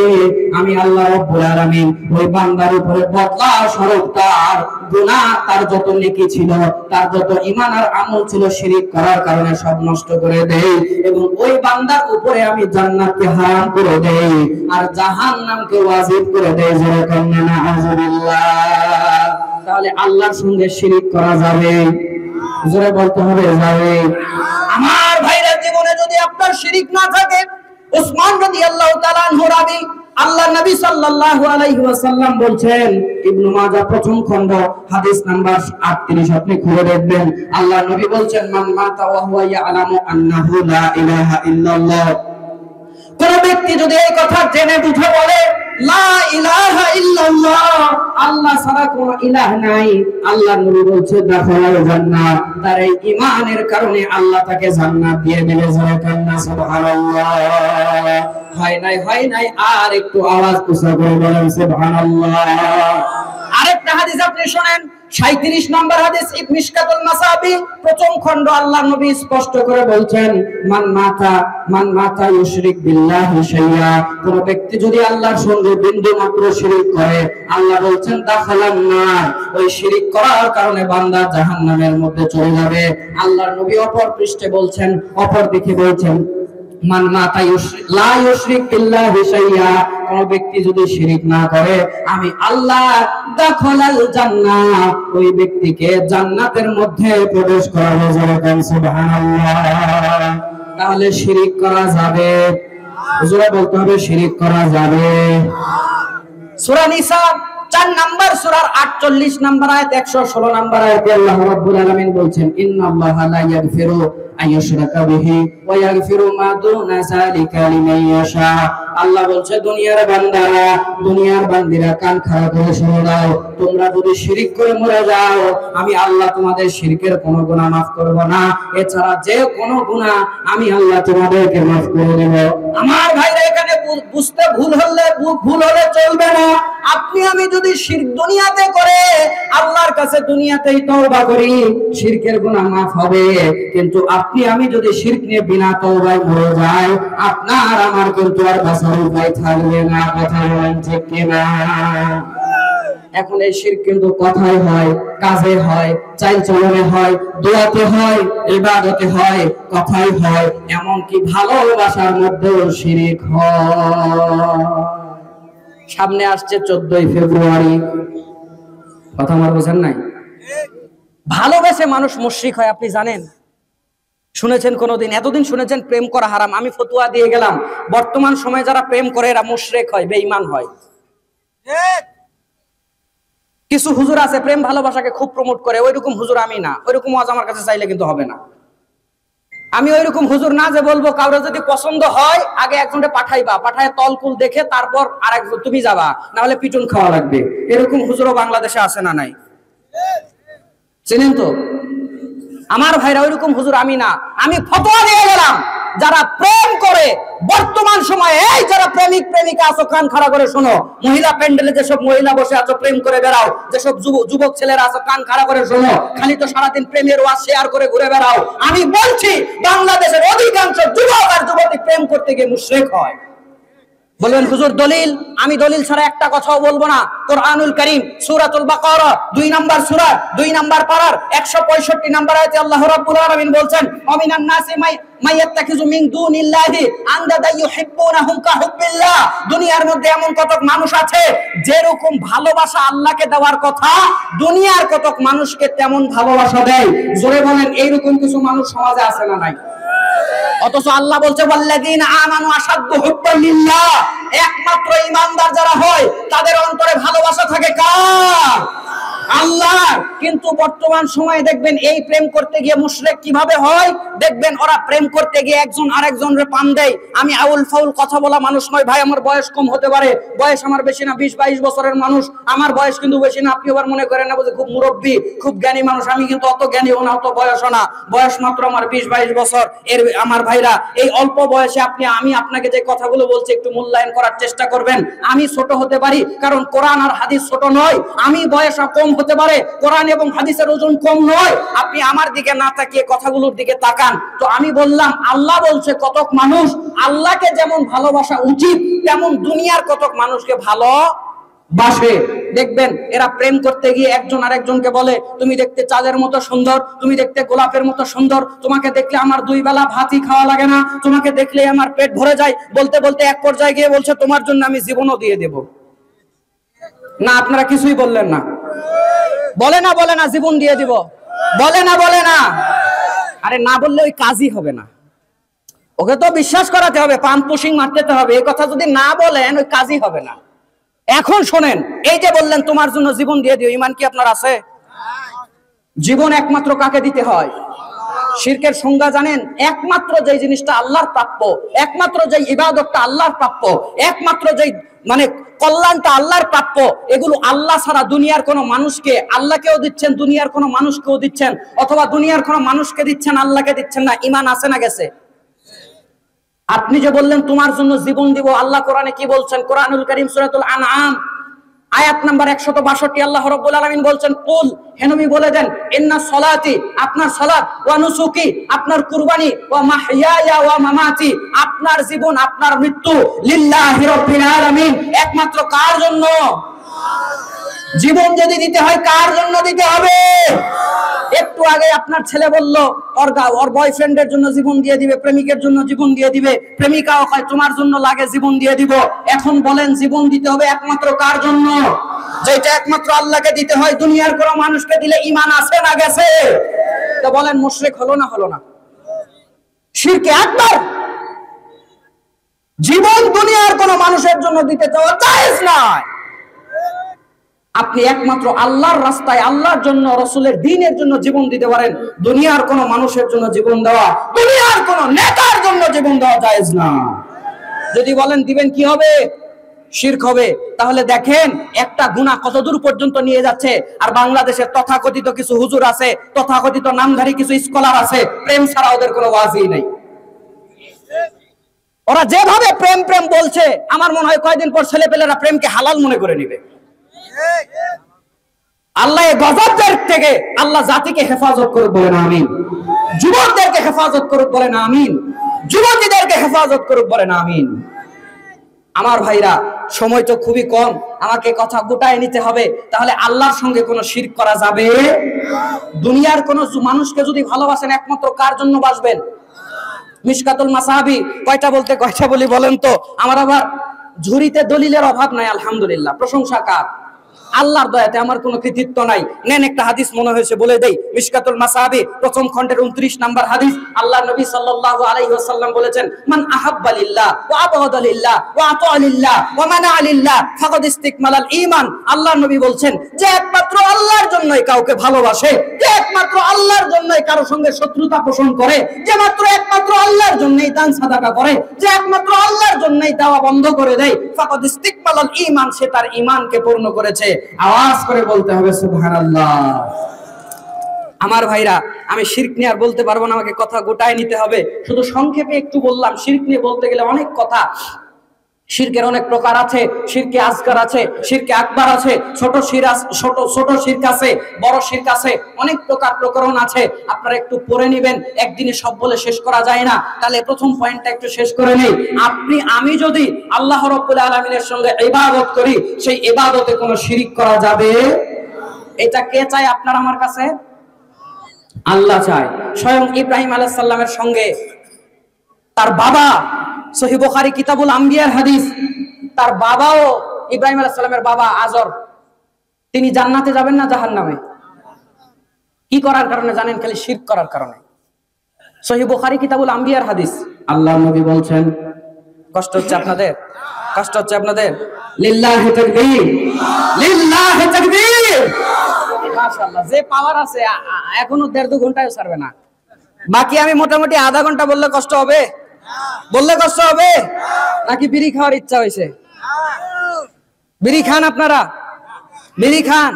Speaker 1: আমি আল্লাহ রাব্বুল আলামিন ওই বান্দার উপরে বদলা স্বরূপ তার গুনাহ, তার যত নেকি ছিল, তার যত ঈমান আর আমল ছিল শিরিক করার কারণে সব নষ্ট করে দেই, এবং ওই বান্দার উপরে আমি জান্নাতকে হারাম করে দেই আর জাহান্নামকে ওয়াজিব করে দেই। যেরকম নাউযুবিল্লাহ। তাহলে আল্লাহর সঙ্গে শিরিক করা যাবে? জোরে বলতে হবে, যাবে। আমার ভাইরা, জীবনে যদি আপনার শিরিক না থাকে, উসমান রাদিয়াল্লাহু তাআলা আনহু রাবি, আল্লাহ নবী সাল্লাল্লাহু আলাইহি ওয়াসাল্লাম বলছেন, ইবনে মাজাহ প্রথম খণ্ড হাদিস নাম্বার 38 আপনি খুলে দেখবেন, আল্লাহ নবী বলছেন, মান মাতা ওয়া হুয়া ইয়ালামু আন্নাহু লা ইলাহা ইল্লাল্লাহ, কোন ব্যক্তি যদি এই কথা জেনে বুঝে বলে লা ইলাহা ইল্লাল্লাহ, আল্লাহ ছাড়া কোনো ইলাহ নাই, আল্লাহ নবী বলছে দাখালাল জান্নাত, তার এই ঈমানের কারণে আল্লাহ তাকে জান্নাত দিয়ে দেবে। সুবহানাল্লাহ। হয় নাই, আর একটু আওয়াজ উঁচা করে বলেন সুবহানাল্লাহ। আরেকটা হাদিস আপনি শুনেন, 37 নম্বর হাদিস, মিশকাতুল মাসাবি প্রথম খণ্ড, আল্লাহ নবী স্পষ্ট করে বলছেন, মান মাতা ইউশরিক বিল্লাহি শাইয়া, কোন ব্যক্তি যদি আল্লাহর সঙ্গে বিন্দু মাত্র শিরক করে, আল্লাহ বলছেন দাখালান নার, ওই শিরক করার কারণে বান্দা জাহান্নামের মধ্যে চলে যাবে। আল্লাহর নবী অপর পৃষ্ঠে বলছেন, অপর দিকে বলছেন, মান মাতা লা ইউশরিক বিল্লাহি শাইয়া, কোন ব্যক্তি যদি শিরক না করে, আমি আল্লাহ দাখালাল জান্নাহ, ওই ব্যক্তিকে জান্নাতের মধ্যে প্রবেশ করাবো। সুবহানাল্লাহ। তাহলে শিরক করা যাবে? হুজুরা বলতে হবে, শিরক করা যাবে। সূরা নিসা 4 নাম্বার সূরার 48 নাম্বার আয়াত, 116 নাম্বার আয়াতে আল্লাহ রাব্বুল আলামিন বলছেন, ইন্নাল্লাহা লা ইয়াগফিরু আইয়ুশরাকা বিহি ওয়া ইয়াগফিরু মা দুনা যালিকা লিমান ইয়াশা। আল্লাহ বলছে, দুনিয়ার বান্দারা, দুনিয়ার বান্দিরা কান খাড়া করে শুনে দাও, তোমরা যদি শিরক করে মরে যাও, আমি আল্লাহ তোমাদের শিরকের কোনো গুনাহ মাফ করব না, এছাড়া যে কোনো গুনাহ আমি আল্লাহ তোমাদেরকে মাফ করে দেব। আমার ভাইরা, এখানে বুঝতে ভুল হলে চলবে না। আপনি আমি যদি শিরক দুনিয়াতে করে আল্লাহর কাছে দুনিয়াতেই তওবা করি, শিরকের গুনাহ মাফ হবে, কিন্তু আপনি আমি যদি শিরক নিয়ে বিনা তওবায় মরে যাই, আপনার আমার কিন্তু আর বাঁচার উপায় থাকবে না। কথা বলেন ঠিক কিনা? এখন এই শিরক কিন্তু কথায় হয়, কাজে হয়, চালচলনে হয়, দোয়াতে হয়, ইবাদতে হয়, কথায় হয়, এমনকি ভালোবাসার মধ্যেও শিরক হয়। সামনে আসছে 14 ফেব্রুয়ারি, কথা আমার বোঝেন নাই? ভালোবেসে মানুষ মুশরিক হয়, আপনি জানেন? শুনেছেন কোনদিন? এতদিন শুনেছেন প্রেম করা হারাম, আমি ফতোয়া দিয়ে গেলাম, বর্তমান সময়ে যারা প্রেম করে এরা মুশরিক হয়, বেঈমান হয়। কিছু হুজুর আছে প্রেম ভালোবাসাকে খুব প্রমোট করে, ওইরকম হুজুর আমি না, ওইরকম ওয়াজ আমার কাছে চাইলে কিন্তু হবে না। আমি ওইরকম হুজুর না যে বলবো কাউরে যদি পছন্দ হয় আগে একজনকে পাঠাইবা, পাঠায় তলকুল দেখে তারপর আরেকজন তুমি যাবা, না হলে পিটুন খাওয়া লাগবে। এরকম হুজুরও বাংলাদেশে আছে না নাই? চিনেন তো? আমার ভাইরা, ওইরকম হুজুর আমি না। আমি ফতোয়া দিয়ে গেলাম, যারা প্রেম করে বর্তমান সময়ে, এই যারা প্রেমিক প্রেমিকা আছো, কান খাড়া করে শোনো, মহিলা প্যান্ডেলে যেসব মহিলা বসে আছো প্রেম করে বেড়াও, যেসব যুবক ছেলেরা আছো কান খাড়া করে শোনো, খালি তো সারাদিন প্রেমের ওয়াজ শেয়ার করে ঘুরে বেড়াও। আমি বলছি, বাংলাদেশের অধিকাংশ যুবক আর যুবতী প্রেম করতে গিয়ে মুশরিক হয়। বলবেন হুজুর দলিল? আমি দলিল ছাড়া একটা কথাও বলবো না। কোরআনুল কারীম সূরাতুল বাকারা 2 নাম্বার সূরা 2 নাম্বার পারার 165 নাম্বার আয়াতে আল্লাহ রাব্বুল আলামিন বলছেন, ওমিনান নাসি মাইয়াত্তাখিযু মিন দুনিল্লাহি আনদাদা ইউহিব্বুনাহুম কাহুব্বিল্লাহ। দুনিয়ার মধ্যে এমন কতক মানুষ আছে যেরকম ভালোবাসা আল্লাহকে দেওয়ার কথা, দুনিয়ার কতক মানুষকে তেমন ভালোবাসা দেয়। জোরে বলেন, এইরকম কিছু মানুষ সমাজে আছে না নাই? অথচ আল্লাহ বলছে, ওয়াল্লাযীনা আমানু আশাদ্দু হুব্বান লিল্লাহ, একমাত্র ঈমানদার যারা হয় তাদের অন্তরে ভালোবাসা থাকে কার? আল্লাহ। কিন্তু বর্তমান সময়ে দেখবেন এই প্রেম করতে গিয়ে মুশরিক কিভাবে হয়, দেখবেন ওরা প্রেম করতে গিয়ে একজন আরেকজনের পাম দেয়। আমি আউল ফাউল কথা বলা মানুষ নয় ভাই, আমার বয়স কম হতে পারে, বয়স আমার বেশি না, 20-22 বছরের মানুষ, আমার বয়স কিন্তু বেশি না। আপনি আবার মনে করেন না যে খুব মুরব্বী, খুব জ্ঞানী মানুষ, আমি কিন্তু অত জ্ঞানীও না, অত বয়সও না, বয়স মাত্র আমার 20-22 বছর। এর আমার ভাইরা, এই অল্প বয়সে আমি আপনাকে যে কথাগুলো বলছি একটু মূল্যায়ন করার চেষ্টা করবেন। আমি ছোট হতে পারি, কারণ কোরআন আর হাদিস ছোট নয়। আমি বয়স কম হতে পারে, কোরআন এবং হাদিসের ওজন কম নয়। আপনি আমার দিকে না তাকিয়ে কথাগুলোর দিকে তাকান। তো আমি বললাম আল্লাহ বলছে কতক মানুষ আল্লাহকে যেমন ভালোবাসা উচিত তেমন দুনিয়ার কতক মানুষকে ভালোবাসে। দেখবেন এরা প্রেম করতে গিয়ে একজন আরেকজনকে বলে তুমি দেখতে চাঁদের মতো সুন্দর, তুমি দেখতে গোলাপের মতো সুন্দর, তোমাকে দেখলে আমার দুই বেলা ভাতই খাওয়া লাগে না, তোমাকে দেখলে আমার পেট ভরে যায়। বলতে বলতে এক পর্যায়ে গিয়ে বলছে তোমার জন্য আমি জীবনও দিয়ে দেব। না আপনারা কিছুই বললেন না। বলে না জীবন দিয়ে দিব, বলে না। আরে না বললে ওই কাজই হবে না, ওকে তো বিশ্বাস করাতে হবে, পান পুশিং মারতে হবে। এই কথা যদি না বলেন ওই কাজই হবে না। এখন শোনেন, এই যে বললেন তোমার জন্য জীবন দিয়ে দিও, ঈমান কি আপনার আছে? জীবন একমাত্র কাকে দিতে হয়? শিরকের সংজ্ঞা জানেন? একমাত্র যে জিনিসটা আল্লাহর প্রাপ্য, একমাত্র যে ইবাদতটা আল্লাহর প্রাপ্য, একমাত্র যে মানে কল্যাণটা আল্লাহর প্রাপ্য, এগুলো আল্লাহ ছাড়া দুনিয়ার কোনো মানুষকে, আল্লাহকেও দিচ্ছেন দুনিয়ার কোনো মানুষকেও দিচ্ছেন, অথবা দুনিয়ার কোনো মানুষকে দিচ্ছেন আল্লাহকে দিচ্ছেন না। ঈমান আছে না গেছে? আপনি যে বললেন তোমার জন্য জীবন দিব, আল্লাহ কোরআনে কি বলছেন? কোরআনুল কারীম সূরাতুল আনআম আয়াত নাম্বার 162 আল্লাহ রাব্বুল আলামিন বলছেন কুল, হে নবী বলে দেন, ইন্না সলাতি আপনার সালাত, ওয়া নুসুকি আপনার কুরবানি, ওয়া মাহইয়ায়া ওয়া মামাতি আপনার জীবন আপনার মৃত্যু, লিল্লাহি রাব্বিল আলামিন একমাত্র কার জন্য? জীবন যদি দিতে হয় কার জন্য দিতে হবে? একটু আগে আপনার ছেলে বলল ওর বয়ফ্রেন্ডের জন্য জীবন দিয়ে দিবে, প্রেমিকের জন্য জীবন দিয়ে দিবে, প্রেমিকাও কয় তোমার জন্য লাগে জীবন দিয়ে দিব। এখন বলেন জীবন দিতে হবে একমাত্র কার জন্য? যেটা একমাত্র আল্লাহকে দিতে হয়, দুনিয়ার কোনো মানুষকে দিলে ঈমান আছে না গেছে? তো বলেন মুশরিক হলো না? শিরকে আকবার। জীবন দুনিয়ার কোনো মানুষের জন্য দিতে চাওয়া জায়েজ নয়। আপনি একমাত্র আল্লাহর রাস্তায়, আল্লাহর জন্য, রাসূলের দ্বীনের জন্য জীবন দিতে পারেন। দুনিয়ার কোনো মানুষের জন্য জীবন দেওয়া, দুনিয়ার কোনো নেতার জন্য জীবন দেওয়া জায়েজ না। যদি বলেন দিবেন কি হবে? শিরক হবে। তাহলে দেখেন একটা গুনাহ কত দূর পর্যন্ত নিয়ে যাচ্ছে। আর বাংলাদেশের তথাকথিত কিছু হুজুর আছে, তথাকথিত নামধারী কিছু স্কলার আছে, প্রেম ছাড়া ওদের কোনো ওয়াজই নাই। ওরা যেভাবে প্রেম বলছে, আমার মনে হয় কয়েকদিন পর ছেলেপেলেরা প্রেমকে হালাল মনে করে নিবে। আল্লাহ এই গজবদের থেকে আল্লাহ জাতিকে হেফাজত করুক, বলেন আমিন। যুবকদেরকে হেফাজত করুক, বলেন আমিন। যুবতীদেরকে হেফাজত করুক, বলেন আমিন। আমার ভাইরা, সময় তো খুবই কম, আমাকে কথা গোটায় নিতে হবে। তাহলে আল্লাহর সঙ্গে কোনো শিরক করা যাবে? দুনিয়ার কোন মানুষকে যদি ভালোবাসেন একমাত্র কার জন্য বাসবেন? মিশকাতুল মাসাহাবি কয়টা বলতে কয়টা বলি বলেন তো? আমার আবার ঝুরিতে দলিলের অভাব নাই, আলহামদুলিল্লাহ। প্রশংসা কার? আল্লাহর দয়াতে আমার কোনো কৃতিত্ব নাই। নেন একটা হাদিস মনে হয়েছে বলে দেই। মিশকাতুল মাসাহাবি প্রথম খণ্ডের 29 নাম্বার হাদিস। আল্লাহর নবী সাল্লাল্লাহু আলাইহি ওয়াসাল্লাম বলেছেন, মান আহাব্বা লিল্লাহ ওয়া আবগাদা লিল্লাহ ওয়া আতা লিল্লাহ ওয়া মানা লিল্লাহ ফাকাদ ইসতিকমালাল ঈমান। আল্লাহর নবী বলছেন, যে একমাত্র আল্লাহর জন্যই কাউকে ভালোবাসে, যে একমাত্র আল্লাহর জন্যই কারো সঙ্গে শত্রুতা পোষণ করে, যে মাত্র একমাত্র আল্লাহর জন্যই দান সাদাকা করে, যে একমাত্র আল্লাহর জন্যই দেওয়া বন্ধ করে দেয়, ফাকাদ ইসতিকমালাল ঈমান, সে তার ঈমানকে পূর্ণ করেছে। আওয়াজ করে বলতে হবে সুবহানাল্লাহ। আমার ভাইরা, আমি শিরক নিয়ে আর বলতে পারবো না, আমাকে কথা গোটায় নিতে হবে। শুধু সংক্ষেপে একটু বললাম। শিরক নিয়ে বলতে গেলে অনেক কথা। শিরকের অনেক প্রকার আছে। শিরকে আসগার আছে, শিরকে আকবার আছে, ছোট শিরক আছে, বড় শিরক আছে, অনেক প্রকার প্রকরণ আছে। আপনারা একটু পড়ে নেবেন, একদিনে সব বলে শেষ করা যায় না। তাহলে প্রথম পয়েন্টটা একটু শেষ করে নেই। আমি যদি আল্লাহ রাব্বুল আলামিনের সঙ্গে ইবাদত করি, সেই ইবাদতে কোনো শিরক করা যাবে? এটা কে চায় আপনার আমার কাছে? আল্লাহ চায়। স্বয়ং ইব্রাহিম আলাইহিস সালামের সঙ্গে তার বাবা, সহিহ বুখারী কিতাবুল আম্বিয়ার হাদিস, তার বাবাও, ইব্রাহিম আলাইহিস সালামের বাবা আজর, তিনি জান্নাতে যাবেন না জাহান্নামে? কি করার কারণে জানেন? খালি শিরক করার কারণে। সহিহ বুখারী কিতাবুল আম্বিয়ার হাদিস। আল্লাহর নবী বলছেন, কষ্ট হচ্ছে আপনাদের? কষ্ট হচ্ছে আপনাদের? লিল্লাহি তাকবীর, লিল্লাহি তাকবীর। মাশাআল্লাহ, যে পাওয়ার আছে এখনো 1.5-2 ঘন্টায় ছাড়বে না। বাকি আমি মোটামুটি আধা ঘন্টা বললে কষ্ট হবে? বললে কষ্ট হবে? নাকি বিড়ি খাওয়ার ইচ্ছা হয়েছে? বিড়ি খান আপনারা? বিড়ি খান?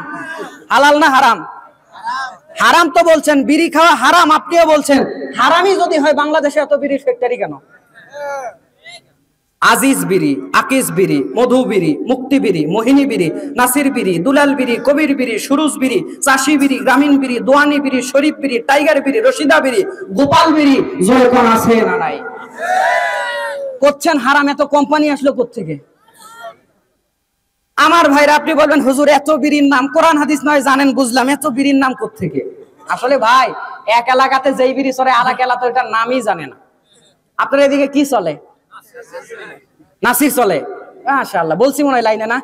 Speaker 1: হালাল না হারাম? হারাম তো বলছেন, বিড়ি খাওয়া হারাম আপনিও বলছেন। হারামই যদি হয় বাংলাদেশে এত বিড়ির ফ্যাক্টরি কেন? আজিজ বিড়ি, আকিস বিড়ি, মধু বিড়ি, মুক্তি বিড়ি, মোহিনী বিড়ি, নাসির বিড়ি, দুলাল বিড়ি, কবির বিড়ি, সুরুজ বিড়ি, চাষি বিড়ি, গ্রামীণ বিড়ি, দোয়ানি বিড়ি, শরীফ বিড়ি, টাইগার বিড়ি, রশিদা বিড়ি, গোপাল বিড়ি, জয়কন আছে না নাই? করছেন হারাম। এত কোম্পানি আসলো কোত্থেকে? আমার ভাইরা, আপনি বলবেন হুজুর এত বিড়ির নাম, কোরআন হাদিস নয় জানেন বুঝলাম, এত বিড়ির নাম কোত্থেকে? আসলে ভাই, এক এলাকাতে যেই বিড়ি চলে আরেক এলাকা তো এটার নামই জানে না। আপনার এদিকে কি চলে? নাসির চলে, মাশাআল্লাহ, বলছি মনে হয় লাইনে না।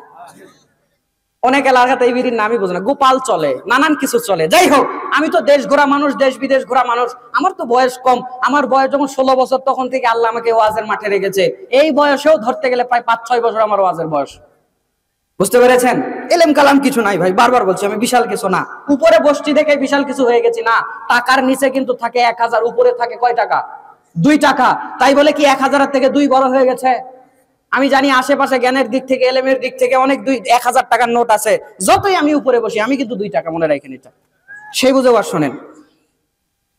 Speaker 1: অনেক এলাকাতে এই বিড়ির নামই বোঝে না। গোপাল চলে, নানান কিছু চলে। যাই হোক, আমি তো দেশ ঘোরা মানুষ, দেশ বিদেশ ঘোরা মানুষ। আমার তো বয়স কম। আমার বয়স যখন 16 বছর, তখন থেকে আল্লাহ আমাকে ওয়াজের মাঠে রেখেছে। এই বয়সেও ধরতে গেলে প্রায় 5-6 বছর আমার ওয়াজের বয়স। বুঝতে পেরেছেন? এলেম কালাম কিছু নাই ভাই, বারবার বলছি আমি, বিশাল কিছু না। উপরে বসছি দেখে বিশাল কিছু হয়ে গেছি না। টাকার নিচে কিন্তু থাকে 1000, উপরে থাকে কয় টাকা? 2 টাকা। তাই বলে কি 1000 থেকে 2 বড় হয়ে গেছে? আমি জানি আশেপাশে জ্ঞানের দিক থেকে, এলেমের দিক থেকে অনেক 1000 টাকার নোট আছে। যতই আমি উপরে বসি, আমি কিন্তু 2 টাকা, মনে রাখেন এটা। সেই বুঝে আর শোনেন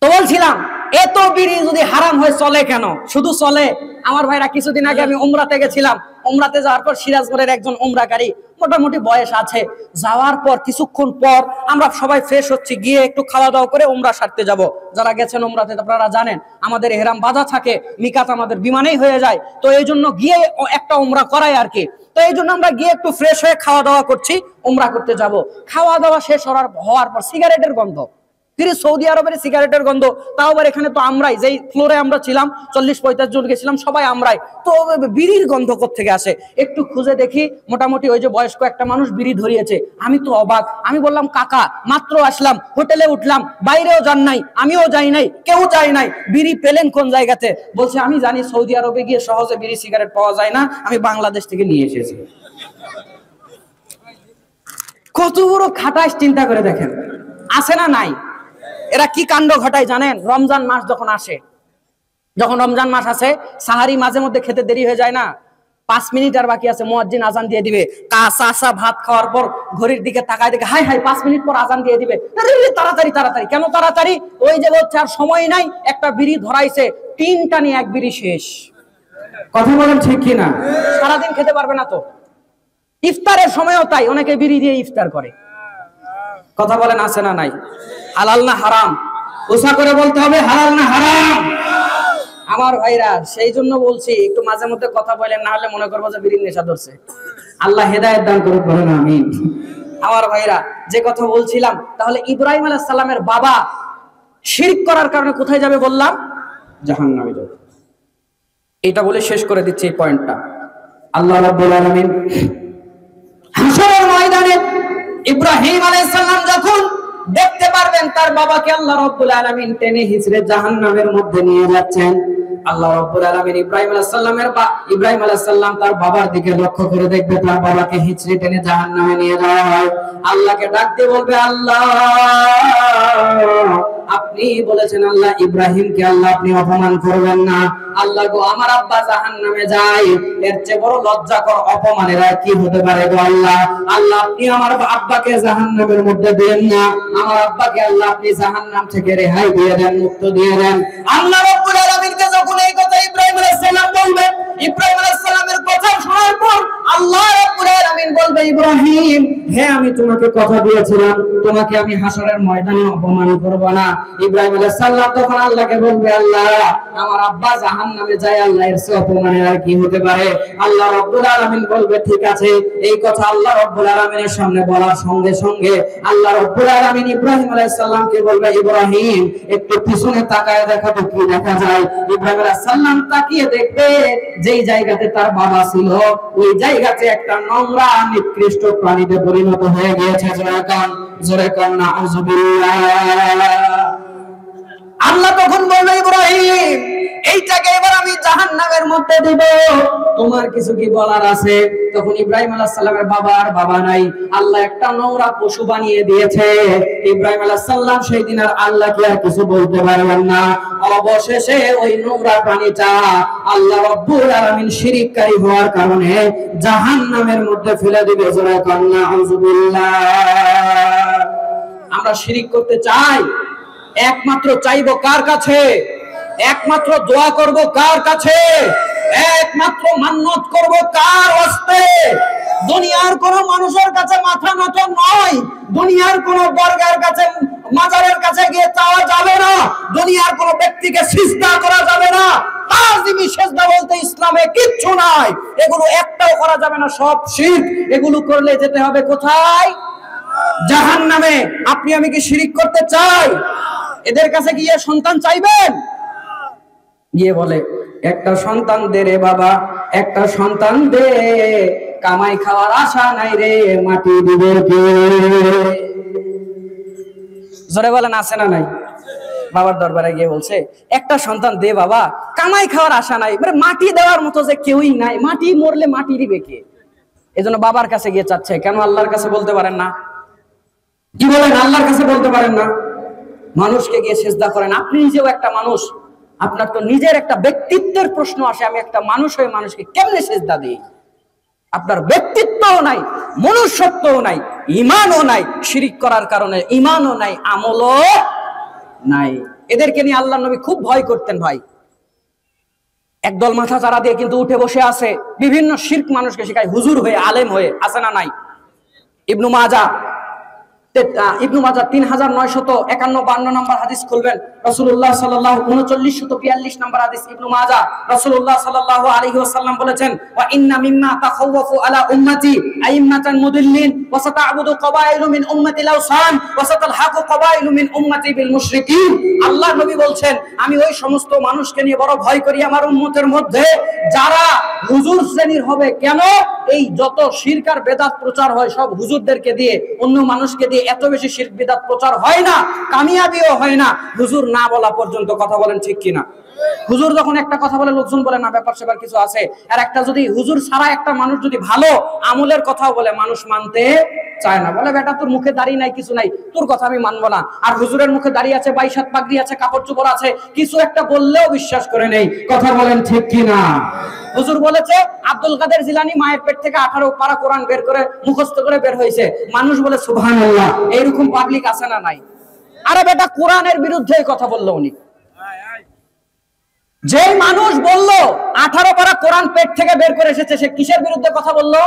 Speaker 1: তো। বলছিলাম, এত বিড়ি যদি হারাম হয় চলে কেন? শুধু চলে। আমার ভাইরা, কিছুদিন আগে আমি উমরাতে গেছিলাম। উমরাতে যাওয়ার পর সিরাজগড়ের একজন উমরাকারী, মোটামুটি বয়স আছে, যাওয়ার পর কিছুক্ষণ পর আমরা সবাই ফ্রেশ হচ্ছি, গিয়ে একটু খাওয়া দাওয়া করে উমরা সারতে যাব। যারা গেছেন উমরাতে আপনারা জানেন আমাদের ইহরাম বাঁধা থাকে, মিকাত আমাদের বিমানেই হয়ে যায়। তো এই জন্য গিয়ে একটা উমরা করাই আর কি। তো এই জন্য আমরা গিয়ে একটু ফ্রেশ হয়ে খাওয়া দাওয়া করছি, উমরা করতে যাব। খাওয়া দাওয়া শেষ হওয়ার পর সিগারেটের গন্ধ। সৌদি আরবের সিগারেটের গন্ধ, তাও আবার এখানে তো আমরাই, যেই ফ্লোরে আমরা ছিলাম 40-45 জন গেছিলাম, সবাই আমরাই। তো বিড়ির গন্ধ কোত্থেকে আসে? একটু খুঁজে দেখি, মোটামুটি ওই যে বয়স্ক একটা মানুষ বিড়ি ধরিয়েছে। আমি তো অবাক। আমি বললাম, কাকা মাত্র আসলাম, হোটেলে উঠলাম, বাইরেও যান নাই, আমিও যাই নাই, কেউ যায় নাই, বিড়ি পেলেন কোন জায়গাতে? বলছে, আমি জানি সৌদি আরবে গিয়ে সহজে বিড়ি সিগারেট পাওয়া যায় না, আমি বাংলাদেশ থেকে নিয়ে এসেছি। কত বড় খাটাস, চিন্তা করে দেখেন। আছে না নাই? এরা কি কাণ্ড ঘটায় জানেন? রমজান মাস যখন আসে, যখন রমজান মাস আসে, সাহারি মাঝে মধ্যে খেতে দেরি হয়ে যায় না, 5 মিনিট আর বাকি আছে, মুয়াজ্জিন আজান দিয়ে দিবে। কাঁচা ভাত খাওয়ার পর ঘড়ির দিকে তাকায় দেখে, হাই হাই 5 মিনিট পর আজান দিয়ে দিবে। তাড়াতাড়ি তাড়াতাড়ি। কেন তাড়াতাড়ি? ওই যে বলছে আর সময় নাই, একটা বিড়ি ধরাইছে, 3 টানি 1 বিড়ি শেষ। কথা বলেন ঠিক কিনা? সারাদিন খেতে পারবে না তো। ইফতারের সময়ও তাই, অনেকে বিড়ি দিয়ে ইফতার করে। কথা বলেন আছে না নাই? হালাল না হারাম? ওসা করে বলতে হবে, হালাল না হারাম? আমার ভাইরা, সেই জন্য বলছি একটু মাঝে মধ্যে কথা বলেন, না হলে মনে করবো যে বিড়ির নেশা ধরছে। আল্লাহ হেদায়েত দান করুক, বলেন আমিন। আমার ভাইরা, যে কথা বলছিলাম, তাহলে ইব্রাহিম আলাইহিস সালামের বাবা শিরক করার কারণে কোথায় যাবে বললাম? জাহান্নামে যাবে। এটা বলে শেষ করে দিচ্ছি এই পয়েন্টটা। আল্লাহ রাব্বুল আলামিন হাশরের ময়দানে ইব্রাহিম আলাইহিস সালাম যখন দেখতে পারবেন তার বাবাকে আল্লাহ রাব্বুল আলামিন টেনে হিচড়ে জাহান্নামের মধ্যে নিয়ে যাচ্ছেন, আল্লাহ রাব্বুল আলামিন ইব্রাহিম আলাইহিস সালাম তার বাবার দিকে লক্ষ্য করে দেখবে তার বাবাকে হিচড়ে টেনে জাহান্নামে নিয়ে যাওয়া হয়। আল্লাহকে ডাক দিয়ে বলবে, আল্লাহ আপনি বলেছেন আল্লাহ ইব্রাহিমকে আল্লাহ আপনি অপমান করবেন না। আল্লাহ গো, আমার আব্বা জাহান্নামে যায়, এর চেয়ে বড় লজ্জাকর অপমানের আর কি হতে পারে গো আল্লাহ। আল্লাহ আপনি আমার আব্বাকে জাহান্নামের মধ্যে দেন না, আমার আব্বাকে আল্লাহ আপনি জাহান্নাম থেকে রেহাই দিয়ে দেন, মুক্ত দিয়ে দেন। আল্লাহ রাব্বুল আলামিনকে যখন এই কথা ইব্রাহিম আলাইহিস সালাম বলবে, ইব্রাহিম আলাইহিস সালামের কথা শোনার পর আল্লাহ রাব্বুল আলামিন বলবে, ইব্রাহিম হ্যাঁ আমি তোমাকে কথা দিয়েছিলাম, তোমাকে আমি হাশরের ময়দানে অপমান করব না। ইব্রাহিম আলাইহিস সালাম তখন আল্লাহকে বলবে, আল্লাহ আমার আব্বা জাহান্নামে যায়, আল্লাহ এর চেয়ে অপমানের আর কি হতে পারে? আল্লাহ রাব্বুল আলামিন বলবে, ঠিক আছে। এই কথা আল্লাহ রাব্বুল আলামিনের সামনে বলার সঙ্গে সঙ্গে আল্লাহ রাব্বুল আলামিন ইব্রাহিম আলাইহিস সালামকে বলবে, ইব্রাহিম একটু পিছনে তাকায় দেখো তো কি দেখা যায়। ইব্রাহিম আলাইহিস সালাম তাকিয়ে দেখবে যেই জায়গাতে তার বাবা ছিল ওই জায়গাতে একটা নোংরা নিকৃষ্ট প্রাণীতে পরিণত হয়ে গিয়েছে। জোরে কান নাউযুবিল্লাহ। আল্লাহ তখন বলবে, ইব্রাহিম এইটাকে এবার আমি জাহান্নামের মধ্যে দিব, তোমার কিছু কি বলার আছে? তখন ইব্রাহিম আলাইহিস সালামের বাবা নাই, আল্লাহ একটা নোংরা পশু বানিয়ে দিয়েছে। ইব্রাহিম আলাইহিস সালাম সেই দিন আর আল্লাহকে আর কিছু বলতে পারবেন না। অবশেষে ওই নোংরা প্রাণীটা আল্লাহ রাব্বুল আলামিন শিরককারী হওয়ার কারণে জাহান্নামের মধ্যে ফেলে দিবে। জোরে কান নাউযুবিল্লাহ। আমরা শিরক করতে চাই, একমাত্র চাইবো কার কাছে? একমাত্র দোয়া করব কার কাছে? একমাত্র মান্নত করব কার ওয়াস্তে? দুনিয়ার কোন মানুষের কাছে মাথা নত নয়, দুনিয়ার কোন বর্গের কাছে মাজারের কাছে গিয়ে চাওয়া যাবে না, দুনিয়ার কোন ব্যক্তিকে সিজদা করা যাবে না। লাজিমি সিজদা বলতে ইসলামে কিচ্ছু নাই, এগুলো একটাও করা যাবে না, সব শিরক। এগুলো করলে যেতে হবে কোথায়? জাহান্নামে। আপনি আমি কি শিরক করতে চাই? এদের কাছে গিয়ে সন্তান চাইবেন? গিয়ে বলে একটা সন্তান দে রে বাবা, একটা সন্তান দে, কামাই খাওয়ার আশা নাই রে, মাটি দিবে কে? জোরে বলেন আছে না নাই? বাবার দরবারে গিয়ে বলছে একটা সন্তান দে বাবা, কামাই খাওয়ার আশা নাই, মানে মাটি দেওয়ার মতো যে কেউই নাই, মাটি মরলে মাটি দিবে কে? এজন্য বাবার কাছে গিয়ে চাচ্ছে। কেন আল্লাহর কাছে বলতে পারেন না? কি বলেন, আল্লাহর কাছে বলতে পারেন না? মানুষকে গিয়ে সিজদা করেন। আপনি নিজেও একটা মানুষ, আপনার তো নিজের একটা ব্যক্তিত্বের প্রশ্ন আসে, আমি একটা মানুষ হয়ে মানুষকে কেমনে সিজদা দিই? আপনার ব্যক্তিত্বও নাই, মনুষ্যত্বও নাই, ঈমানও নাই, শিরিক করার কারণে ঈমানও নাই, আমলও নাই। এদেরকে নিয়ে আল্লাহর নবী খুব ভয় করতেন ভাই। একদল মাথা চারা দিয়ে কিন্তু উঠে বসে আছে, বিভিন্ন শিরক মানুষকে শেখায়, হুজুর হয়ে, আলেম হয়ে, আছে না নাই? ইবনু মাজাহ 3951-52 নম্বর হাদিস খুলবেন, রাসূলুল্লাহ সাল্লাল্লাহু 3942 নম্বর হাদিস, ইবনু মাজাহ। রাসূলুল্লাহ সাল্লাল্লাহু আলাইহি ওয়াসাল্লাম বলেছেন, ওয়া ইন্না মিম্মা তাখাওয়াফু আলা উম্মতি আইম্মাতান মুদিল্লিন ওয়া সাতা'বুদু কবাইলু মিন উম্মতি লাওসান ওয়া সাতালহাকু কবাইলু মিন উম্মতি বিল মুশরিকিন। আল্লাহ নবী বলছেন, আমি ওই সমস্ত মানুষকে নিয়ে বড় ভয় করি আমার উম্মতের মধ্যে যারা হুজুর শ্রেণীর হবে। কেন? এই যত শিরক আর বেদাত প্রচার হয় সব হুজুরদেরকে দিয়ে, অন্য মানুষকে দিয়ে এত বেশি শিরক বিদআত প্রচার হয় না, কামিয়াবিও হয় না, হুজুর না বলা পর্যন্ত। কথা বলেন ঠিক কিনা? হুজুর যখন একটা কথা বলে লোকজন বলে না ব্যাপার সেবার কিছু আছে, আর একটা যদি হুজুর ছাড়া একটা মানুষ যদি ভালো আমলের কথাও বলে, মানুষ মানতে চায় না, বলে বেটা তোর মুখে দাড়ি নাই, কিছু নাই, তোর কথা আমি মানবো না। আর হুজুরের মুখে দাড়ি আছে, 22 হাত পাগড়ি আছে, কাপড় চোপড় আছে, কিছু একটা বললেও বিশ্বাস করে নেই। কথা বলেন ঠিক কিনা? হুজুর বলেছে আব্দুল কাদের জিলানী মায়ের পেট থেকে 18 পারা কোরআন বের করে মুখস্থ করে বের হয়েছে, মানুষ বলে সুবহানাল্লাহ। এইরকম পাবলিক আছে না নাই? আরে বেটা কোরআনের বিরুদ্ধে কথা বললো উনি। যে মানুষ বললো 18 পারা কোরআন পেট থেকে বের করে এসেছে, সে কিসের বিরুদ্ধে কথা বললো?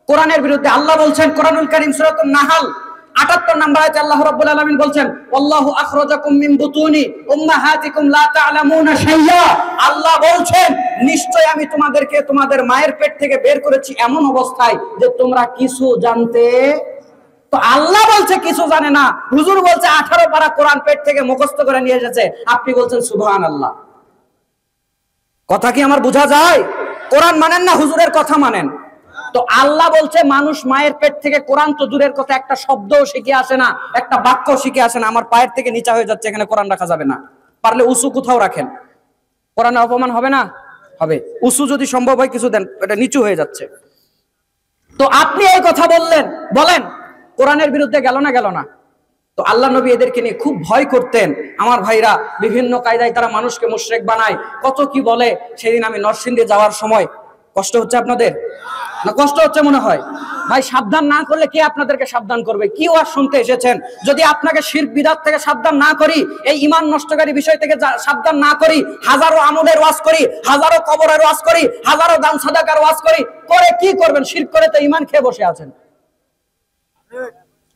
Speaker 1: কোরআনের বিরুদ্ধে। আল্লাহ বলছেন কোরআনুল কারীম সূরাতুন নাহাল 78 নম্বর আয়াতে আল্লাহ রাব্বুল আলামিন বলছেন, আল্লাহু আখরাজাকুম মিন বুতুনি উম্মাহাতিকুম লা তা'লামুনা শাইয়া। আল্লাহ বলছেন নিশ্চয় আমি তোমাদেরকে তোমাদের মায়ের পেট থেকে বের করেছি এমন অবস্থায় যে তোমরা কিছু জানতে। তো আল্লাহ বলছে কিছু জানে না, হুজুর বলছে 18 পারা কোরআন পেট থেকে মুখস্থ করে নিয়ে এসেছে, আপনি বলছেন সুবহানাল্লাহ। কথা কি আমার বোঝা যায়? কোরআন মানেন না, হুজুরের কথা মানেন। তো আল্লাহ বলছে মানুষ মায়ের পেট থেকে, কোরআন তো দূরের কথা, একটা শব্দও শিখে আসে না, একটা বাক্য শিখে আসে না, আমার পায়ের থেকে নিচা হয়ে যাচ্ছে, এখানে কোরআন রাখা যাবে না। পারলে উঁচু কোথাও রাখেন, কোরআনে অপমান হবে না? হবে। উঁচু যদি সম্ভব হয় কিছু দেন, এটা নিচু হয়ে যাচ্ছে। তো আপনি এই কথা বললেন, বলেন কোরআনের বিরুদ্ধে গেল না? গেল না? তো আল্লাহ নবী এদেরকে নিয়ে খুব ভয় করতেন। আমার ভাইরা, বিভিন্ন কায়দায় তারা মানুষকে মুশরিক বানায়, কত কি বলে। সেদিন আমি নরসিংদী যাওয়ার সময়, কষ্ট হচ্ছে আপনাদের না? কষ্ট হচ্ছে মনে হয় ভাই। সাবধান না করলে কে আপনাদেরকে সাবধান করবে? কি ওয়াজ শুনতে এসেছেন? যদি আপনাকে শিরক বিদআত থেকে সাবধান না করি, এই ঈমান নষ্টকারী বিষয় থেকে সাবধান না করি, হাজারো আমলের ওয়াজ করি, হাজারো কবরের ওয়াজ করি, হাজারো দান সাদাকার ওয়াজ করি, করে কি করবেন? শিরক করে তো ঈমান খেয়ে বসে আছেন।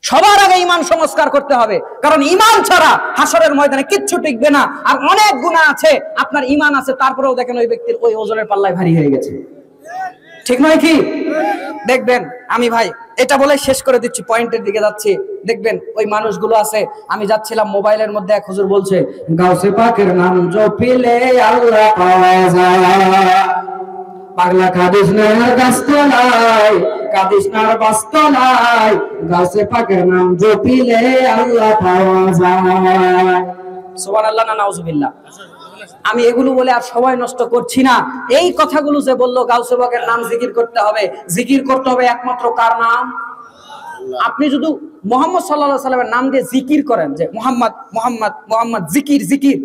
Speaker 1: সবার আগে ঈমান সংস্কার করতে হবে, কারণ ঈমান ছাড়া হাসরের ময়দানে কিচ্ছু টিকবে না। আর অনেক গুনাহ আছে, আপনার ঈমান আছে, তারপরেও দেখেন ওই ব্যক্তির ওই ওজনের পাল্লায় ভারী হয়ে গেছে। ঠিক নয় কি? দেখবেন, আমি ভাই এটা বলে শেষ করে দিচ্ছি, পয়েন্টের দিকে যাচ্ছি। দেখবেন ওই মানুষগুলো আছে, আমি যাচ্ছিলাম মোবাইলের মধ্যে, এক হুজুর বলছে গাউসে পাকের নাম জপিলে আল্লাহ পাওয়া যায়। পাগলা কাদিস না গাছতলায়, কাদিস না বাস্তলায়, গাউসে পাকের নাম জপিলে আল্লাহ পাওয়া যায়। সুবহানাল্লাহ না নাউজুবিল্লাহ? আমি এগুলো বলে আর সময় নষ্ট করছি না। এই কথাগুলো যে বললো গাউসে পাকের নাম জিকির করতে হবে, জিকির করতে হবে একমাত্র কার নাম? আপনি যদি মুহাম্মদ সাল্লাল্লাহু আলাইহি সাল্লামের নাম দিয়ে জিকির করেন, যে মুহাম্মদ মুহাম্মদ মুহাম্মদ জিকির জিকির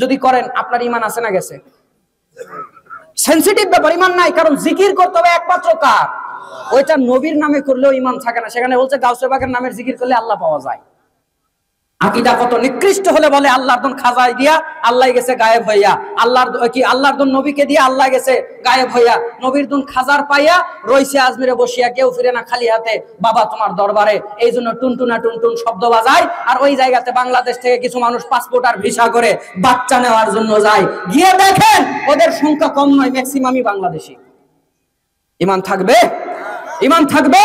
Speaker 1: যদি করেন, আপনার ঈমান আছে না গেছে? সেনসিটিভ ব্যাপার, ঈমান নাই। কারণ জিকির করতে হবে একমাত্র কার? ওইটা নবীর নামে করলেও ঈমান থাকে না। সেখানে বলছে গাউসে পাকের নামের জিকির করলে আল্লাহ পাওয়া যায়। আকীদা কত নিকৃষ্ট হলে বলে আল্লাহর দন খাজায় দিয়া আল্লাহ গেছে গায়েব হইয়া, আল্লাহর দন নবীকে দিয়ে আল্লাহ গেছে গায়েব হইয়া, নবীর দন খাজার পাইয়া রইছে আজমিরে বসিয়া, কেউ ফিরে না খালি হাতে বাবা তোমার দরবারে। এই জন্য টুনটুনা টুনটুন শব্দ বাজায়। আর ওই জায়গাতে বাংলাদেশ থেকে কিছু মানুষ পাসপোর্ট আর ভিসা করে বাচ্চা নেওয়ার জন্য যায়। গিয়ে দেখেন ওদের সংখ্যা কম নয়, ম্যাক্সিমামই বাংলাদেশি। ঈমান থাকবে? ঈমান থাকবে?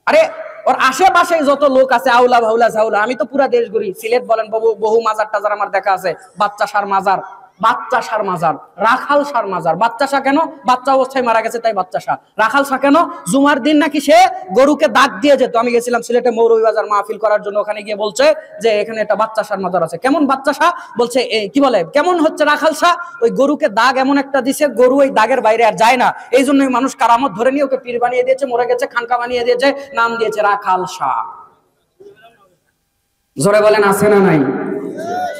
Speaker 1: আরে ওর আশেপাশে যত লোক আছে আউলা ভাউলা ঝাউলা, আমি তো পুরা দেশ ঘুরি, সিলেট বলেন বহু মাজার টাজার আমার দেখা আছে। বাচ্চা সার মাজার, বাচ্চা সার মাজার, রাখাল সার মাজার। বাচ্চা সা কেন? বাচ্চা অবস্থায় মারা গেছে তাই বাচ্চা সা। রাখাল সা কেন? জুমার দিন নাকি সে গরুকে দাগ দিয়ে যেত। আমি গেছিলাম সিলেটে মৌলভীবাজার মাহফিল করার জন্য, ওখানে গিয়ে বলছে যে এখানে একটা বাচ্চা সার মাজার আছে। কেমন বাচ্চা সা? বলছে কি বলে কেমন হচ্ছে রাখাল সা? ওই গরুকে দাগ এমন একটা দিছে, গরু ওই দাগের বাইরে আর যায় না, এই জন্যই মানুষ কারামত ধরে নিয়ে ওকে পীর বানিয়ে দিয়েছে, মরে গেছে খানকা বানিয়ে দিয়েছে, নাম দিয়েছে রাখাল সা। জোরে বলেন আছে না নাই?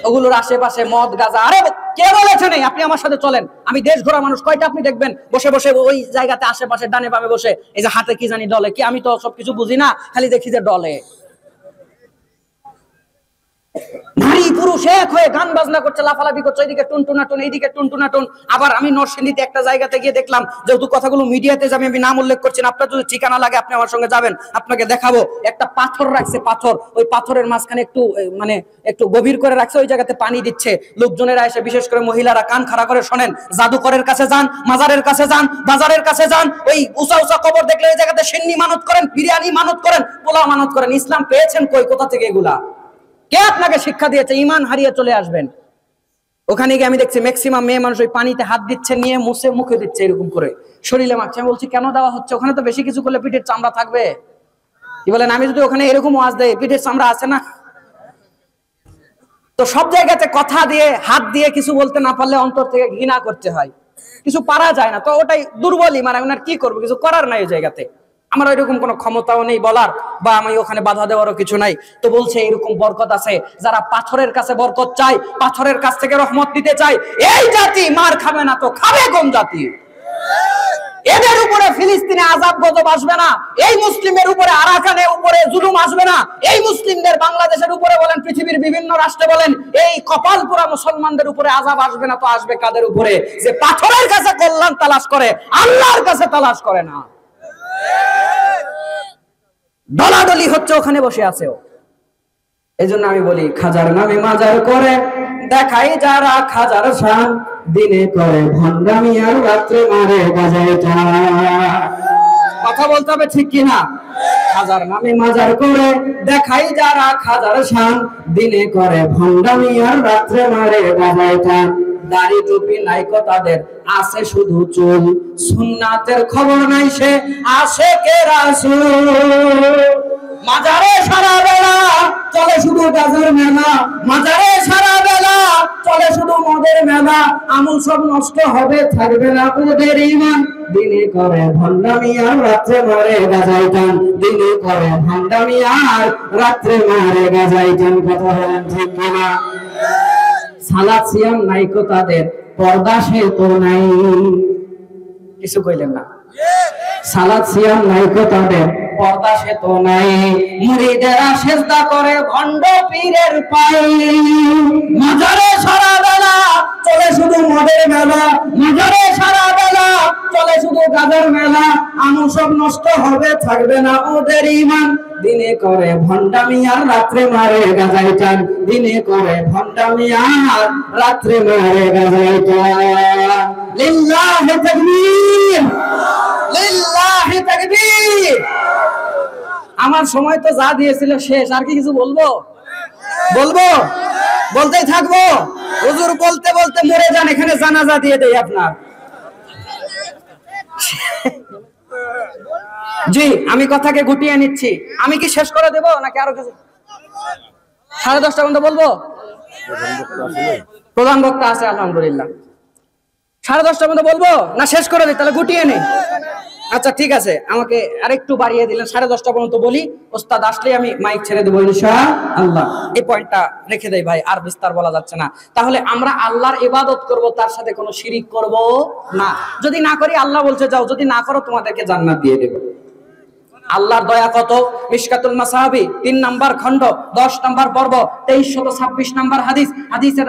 Speaker 1: ওগুলোর আশেপাশে মদ গাঁজা। আরে কে বলেছে নেই? আপনি আমার সাথে চলেন, আমি দেশ ঘোরা মানুষ, কয়টা আপনি দেখবেন বসে বসে ওই জায়গাতে আশেপাশে ডানে বামে বসে এই যে হাতে কি জানি ডলে, কি আমি তো সবকিছু বুঝি না, খালি দেখি যে ডলে। নারী পুরুষ এক হয়ে গান বাজনা করছে, লাফালাফি করছে, এইদিকে টুনটুনাটুন এইদিকে টুনটুনাটুন। আবার আমি নরসিংদীতে একটা জায়গাতে গিয়ে দেখলাম, যেহেতু কথাগুলো মিডিয়াতে যাবে আমি নাম উল্লেখ করছি না, আপনার যদি ঠিকানা লাগে আপনি আমার সঙ্গে যাবেন, আপনাকে দেখাবো। একটা পাথর রাখছে, পাথর, ওই পাথরের মাঝখানে একটু গভীর করে রাখছে, ওই জায়গাতে পানি দিচ্ছে। লোকজনেরা এসে, বিশেষ করে মহিলারা কান খাড়া করে শোনেন। জাদুকরের কাছে যান, মাজারের কাছে যান, বাজারের কাছে যান, ওই উঁচা উঁচা কবর দেখলে ওই জায়গাতে সিন্নি মানত করেন, বিরিয়ানি মানত করেন, পোলাও মানত করেন। ইসলাম পেয়েছেন কই? কোথা থেকে এগুলা? কে আপনাকে শিক্ষা দিয়েছে? ঈমান হারিয়ে চলে আসবেন। ওখানে গিয়ে আমি দেখছি ম্যাক্সিমাম মেয়ে মানুষ ওই পানিতে হাত দিচ্ছে, নিয়ে মুছে মুখে দিচ্ছে, এরকম করে শরীরে মাখছে। আমি বলছি কেন দেওয়া হচ্ছে? ওখানে তো বেশি কিছু করলে পিঠের চামড়া থাকবে। কি বলেন? আমি যদি ওখানে এরকম ওয়াজ দেই, পিঠের চামড়া আছে না? তো সব জায়গাতে কথা দিয়ে হাত দিয়ে কিছু বলতে না পারলে অন্তর থেকে ঘৃণা করতে হয়, কিছু পারা যায় না। তো ওটাই দুর্বল ঈমান। আমি আর কি করবো? কিছু করার নাই ওই জায়গাতে, আমার ওইরকম কোনো ক্ষমতাও নেই বলার, বা আমি ওখানে বাধা দেওয়ারও কিছু নাই। তো বলছে এরকম বরকত আছে, যারা পাথরের কাছে বরকত চায়, পাথরের কাছ থেকে রহমত দিতে চায়, এই জাতি মার খাবে না তো খাবে কোন জাতি? এদের উপরে ফিলিস্তিনে আযাব গজব আসবে না, এই মুসলিমের উপরে আরাকানের উপরে জুলুম আসবে না, এই মুসলিমদের বাংলাদেশের উপরে বলেন, পৃথিবীর বিভিন্ন রাষ্ট্রে বলেন, এই কপাল পোড়া মুসলমানদের উপরে আযাব আসবে না। তো আসবে কাদের উপরে? যে পাথরের কাছে কল্যাণ তালাশ করে, আল্লাহর কাছে তালাশ করে না। ডলাডলি হচ্ছে, ওখানে বসে আছে। এই জন্য আমি বলি, খাজার নামে মাজার করে দেখাই যারা খাজার শান, দিনে করে ভণ্ডামি আর রাত্রে মারে গাজায় টান। কথা বলতে হবে ঠিক কিনা? খাজার নামে মাজার করে দেখাই যারা খাজার শান, দিনে করে ভণ্ডামি আর রাত্রে মারে গাজায় টান। দাড়ি টুপি নাই কো তাদের, আছে শুধু চুল, সুন্নাতের খবর নাই সে আশেকে রাসূল। মাজারে সারা বেলা চলে শুধু গাজার মেলা, মাজারে সারা বেলা চলে শুধু মদের মেলা। আমল সব নষ্ট হবে, থাকবে না ওদের ঈমান, দিনে করে ভণ্ডামি আর রাত্রে মারে গাজায় টান, দিনে করে ভণ্ডামি আর রাত্রে মারে গাজায় টান। কথা বলেন ঠিক কিনা? সালাত সিয়াম নাই কো তাদের, পর্দা সে তো নাই। কিছু কইলেন না? সালাত সিয়াম নাই কো তাদের, পর্দা সে তো নাই। মুরিদেরা সেজদা করে ভণ্ড পীরের পায়ে, মাজারে সারা বেলা চলে শুধু মদের মেলা, মাজারে সারা বেলা চলে শুধু গাজার মেলা। আমল সব নষ্ট হবে, থাকবে না ওদের ঈমান, দিনে করে ভণ্ডামি আর রাত্রে মারে গাজায় টান, দিনে করে ভণ্ডামি আর রাত্রে মারে গাজায় টান। লিল্লাহি তাকবীর, লিল্লাহি তাকবীর। আমার সময় তো যা দিয়েছিল শেষ, আর কি কিছু বলবো? বলতেই থাকবো? হুজুর বলতে বলতে মরে যান, এখানে জানাজা দিয়ে দেই আপনার। জি, আমি কথাকে গুটিয়ে নিচ্ছি। আমি কি শেষ করে দেবো নাকি আরো কিছু? 10:30 পর্যন্ত বলবো? প্রধান বক্তা আছে আলহামদুলিল্লাহ। 10:30 পর্যন্ত বলবো না শেষ করে দিই? তাহলে গুটিয়ে নেই। আচ্ছা ঠিক আছে, আমাকে আরেকটু বাড়িয়ে দিলেন, 10:30 পর্যন্ত বলি। ওস্তাদ আসলে আমি মাইক ছেড়ে দেবো ইনশাআল্লাহ। এই পয়েন্টটা রেখে দেই ভাই, আর বিস্তার বলা যাচ্ছে না। তাহলে আমরা আল্লাহর ইবাদত করব, তার সাথে কোনো শিরিক করব না। যদি না করি, আল্লাহ বলছে যাও, যদি না করো তোমাদেরকে জান্নাত দিয়ে দেব। আল্লাহর দয়া কত? মিশকাতুল মাসাহাবি 3 নাম্বার খণ্ড 10 নাম্বার পর্ব 2326 নাম্বার হাদিস। হাদিসের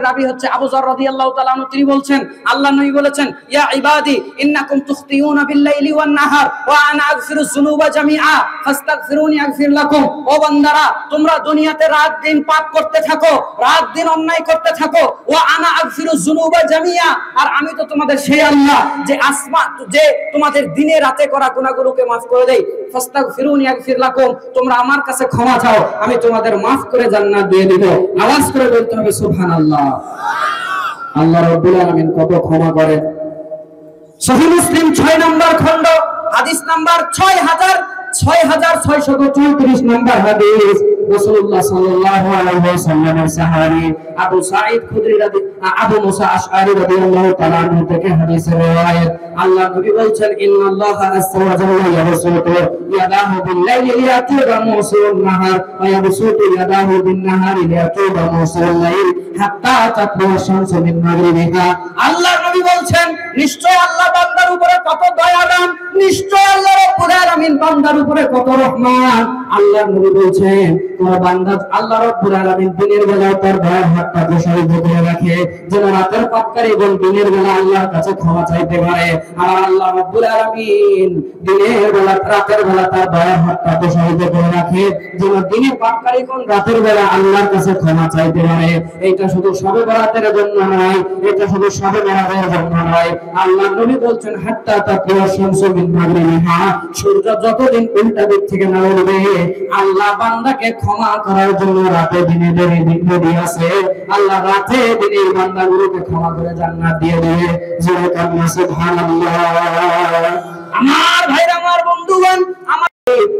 Speaker 1: রাবী হচ্ছে আবু যর রাদিয়াল্লাহু তাআলা আনহু। তিনি বলছেন, আল্লাহর নবী বলেছেন, ইয়া ইবাদি ইন্নাকুম তুখতিউনা বিল-লাইলি ওয়ান-নাহার ওয়া আনা আগফিরুয যুনুবা জামিআ ফাস্তাগফিরুনি আগফির লাকুম। ও বান্দারা, তোমরা দুনিয়াতে রাত দিন পাপ করতে থাকো, রাত দিন অন্যায় করতে থাকো। ওয়া আনা আগফিরুয যুনুবা জামিআ, আর আমি তো তোমাদের সেই আল্লাহ যে তোমাদের দিনে রাতে করা গুনাহগুলোকে মাফ করে দেই। ফাস্তাগফিরুনি আগফির লাকুম, তোমরা আমার কাছে ক্ষমা চাও, আমি তোমাদের মাফ করে জান্নাত দিয়ে দেব। আওয়াজ করে বলতে হবে সুবহানাল্লাহ। আল্লাহ রাব্বুল আলামিন কত ক্ষমা করেন। সহিহ মুসলিম 6 নাম্বার খণ্ড হাদিস নাম্বার 6634 নাম্বার হাদিস। রাসূলুল্লাহ সাল্লাল্লাহু আলাইহি ওয়াসাল্লামের সাহাবী আবু সাঈদ খুদরি আবু মুসা আশআরী রাদিয়াল্লাহু তাআলা আনহু থেকে হাদিসের riwayat। আল্লাহ নবী বলেন, ইন্নাল্লাহা আযজা ওয়া জাল্লা ইয়াবসুতু ইয়াদাহু বিল-লাইলি লিয়াতুবা মুসিউন নাহার ওয়া ইয়াবসুতু ইয়াদাহু বিন-নাহারি লিয়াতুবা মুসিউল লাইল হাত্তা তাতলুয়া শামসু মিন মাগরিবিহা। আল্লাহ নবী বলেন, নিশ্চয় আল্লাহ বান্দার উপরে কত দয়াবান, নিশ্চয় আল্লাহ রাব্বুল আলামিন বান্দার উপরে কত রহমান। আল্লাহ নবী বলেন, তোমার বান্দা আল্লাহ রাব্বুল আলামিন দিনের বেলা তার দয়ার হাতটা প্রসারিত করে রাখে, যেন রাতের পাককারী এবং দিনের বেলা আল্লাহর কাছে ক্ষমা চাইতে পারে। আর আল্লাহ রাব্বুল আলামিন দিনের বেলা রাতের বেলা তার দয়ার হাতটা প্রসারিত করে রাখে, যেন দিনের পাককারী কোন রাতের বেলা আল্লাহর কাছে ক্ষমা চাইতে পারে। এটা শুধু শবে বরাতের জন্য নয়, এটা শুধু শবে মেরাজের জন্য নয়। আল্লাহ নবী বলছেন, হাত্তা তাতলুয়া শামসু মিন মাগরিবিহা, সূর্য যতদিন উল্টা দিক থেকে না উঠবে আল্লাহ বান্দাকে ক্ষমা করার জন্য রাতে দিনে দেরি আছে। আল্লাহ রাতে দিনে বান্দাগুলোকে ক্ষমা করে জান্নাত দিয়ে দেবে। জোরে কান্না সুবহানাল্লাহ। আমার ভাইরা, আমার বন্ধুগণ, আমার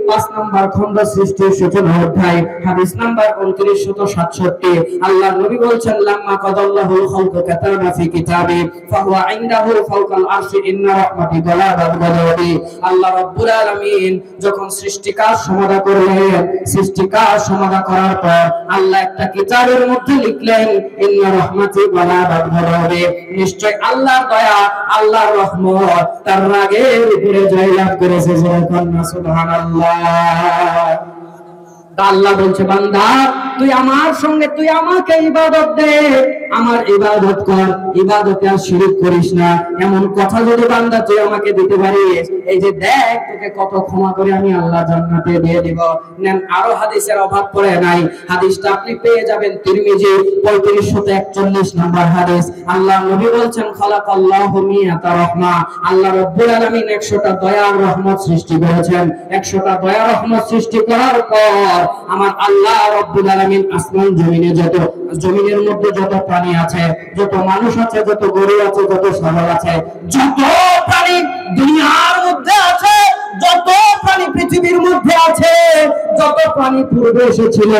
Speaker 1: 5 নাম্বার খণ্ড সৃষ্টির সূচনা অধ্যায় হাদিস নাম্বার 2967। আল্লাহর নবী বলেন, লাম্মা কাদাল্লাহুল খালকা কাতাবা ফি কিতাবি ফাহুয়া ইনদাহু ফাওকাল আরশি ইন্না রাহমাতি গালাবাত গাদাবি। আল্লাহ রাব্বুল আলামিন যখন সৃষ্টিকার সমাধা করলেন, সৃষ্টিকার সমাধা করার পর আল্লাহ একটা কিতাবের মধ্যে লিখলেন, ইন্না রাহমাতি গালাবাত গাদাবি, নিশ্চয় আল্লাহর দয়া, আল্লাহর রহমত তার রাগের উপরে জয়লাভ করেছে। সুবহানাল্লাহ। আল্লাহ বলছে, বান্দা তুই আমার সঙ্গে তুই আমাকে ইবাদত দে, আমার ইবাদত কর, ইবাদতে আর শিরক করিস না। এমন কথা যদি বান্দা তুই আমাকে দিতে পারিস, এই যে দেখ তোকে কত ক্ষমা করে আমি আল্লাহ জান্নাতে দিয়ে দিব। নেন, আরো হাদিসের অভাব পড়ে নাই। হাদিসটা আপনি পেয়ে যাবেন তিরমিজি 3541 নাম্বার হাদিস। আল্লাহ নবী বলছেন, খালাকাল্লাহু মিয়াতা রাহমা, আল্লাহ রাব্বুল আলামিন 100টা দয়া আর রহমত সৃষ্টি করেছেন। 100টা দয়া রহমত সৃষ্টি করার পর আমার আল্লাহ রাব্বুল আলামিন আসমান জমিনের মধ্যে যত প্রাণী আছে, যত মানুষ আছে, যত গরু আছে, যত ছাগল আছে, যত প্রাণী দুনিয়ার মধ্যে আছে, যত প্রাণী পৃথিবীর মধ্যে আছে, যত প্রাণী পূর্বে এসেছিল,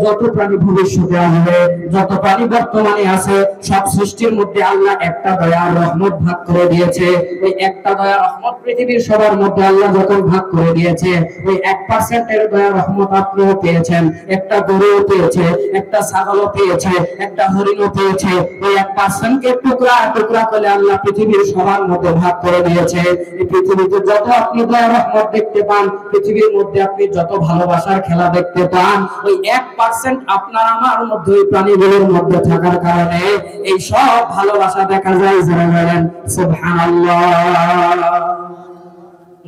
Speaker 1: যত প্রাণী ভবিষ্যতে আসবে, যত প্রাণী বর্তমানে আছে, সব সৃষ্টির মধ্যে আল্লাহ একটা দয়া রহমত ভাগ করে দিয়েছে। ওই একটা দয়া রহমত পৃথিবীর সবার মধ্যে আল্লাহ যখন ভাগ করে দিয়েছে, ওই 1% এর দয়া রহমত আপনিও পেয়েছেন। একটা গরুও পেয়েছে, একটা ছাগলও পেয়েছে, একটা হরিণও পেয়েছে। ওই 1% কে টুকরা টুকরা করে আল্লাহ পৃথিবীর সবার মধ্যে ভাগ করে দিয়েছে। এই পৃথিবীতে যত আপনি দয়া রহমত দেখতে পান, পৃথিবীর মধ্যে আপনি যত ভালোবাসার খেলা দেখতে পান, ওই 1% আপনার আমার মধ্যে, ওই প্রাণীগুলোর মধ্যে থাকার কারণে এই সব ভালোবাসা দেখা যায়। যারা বলেন সুবহানাল্লাহ।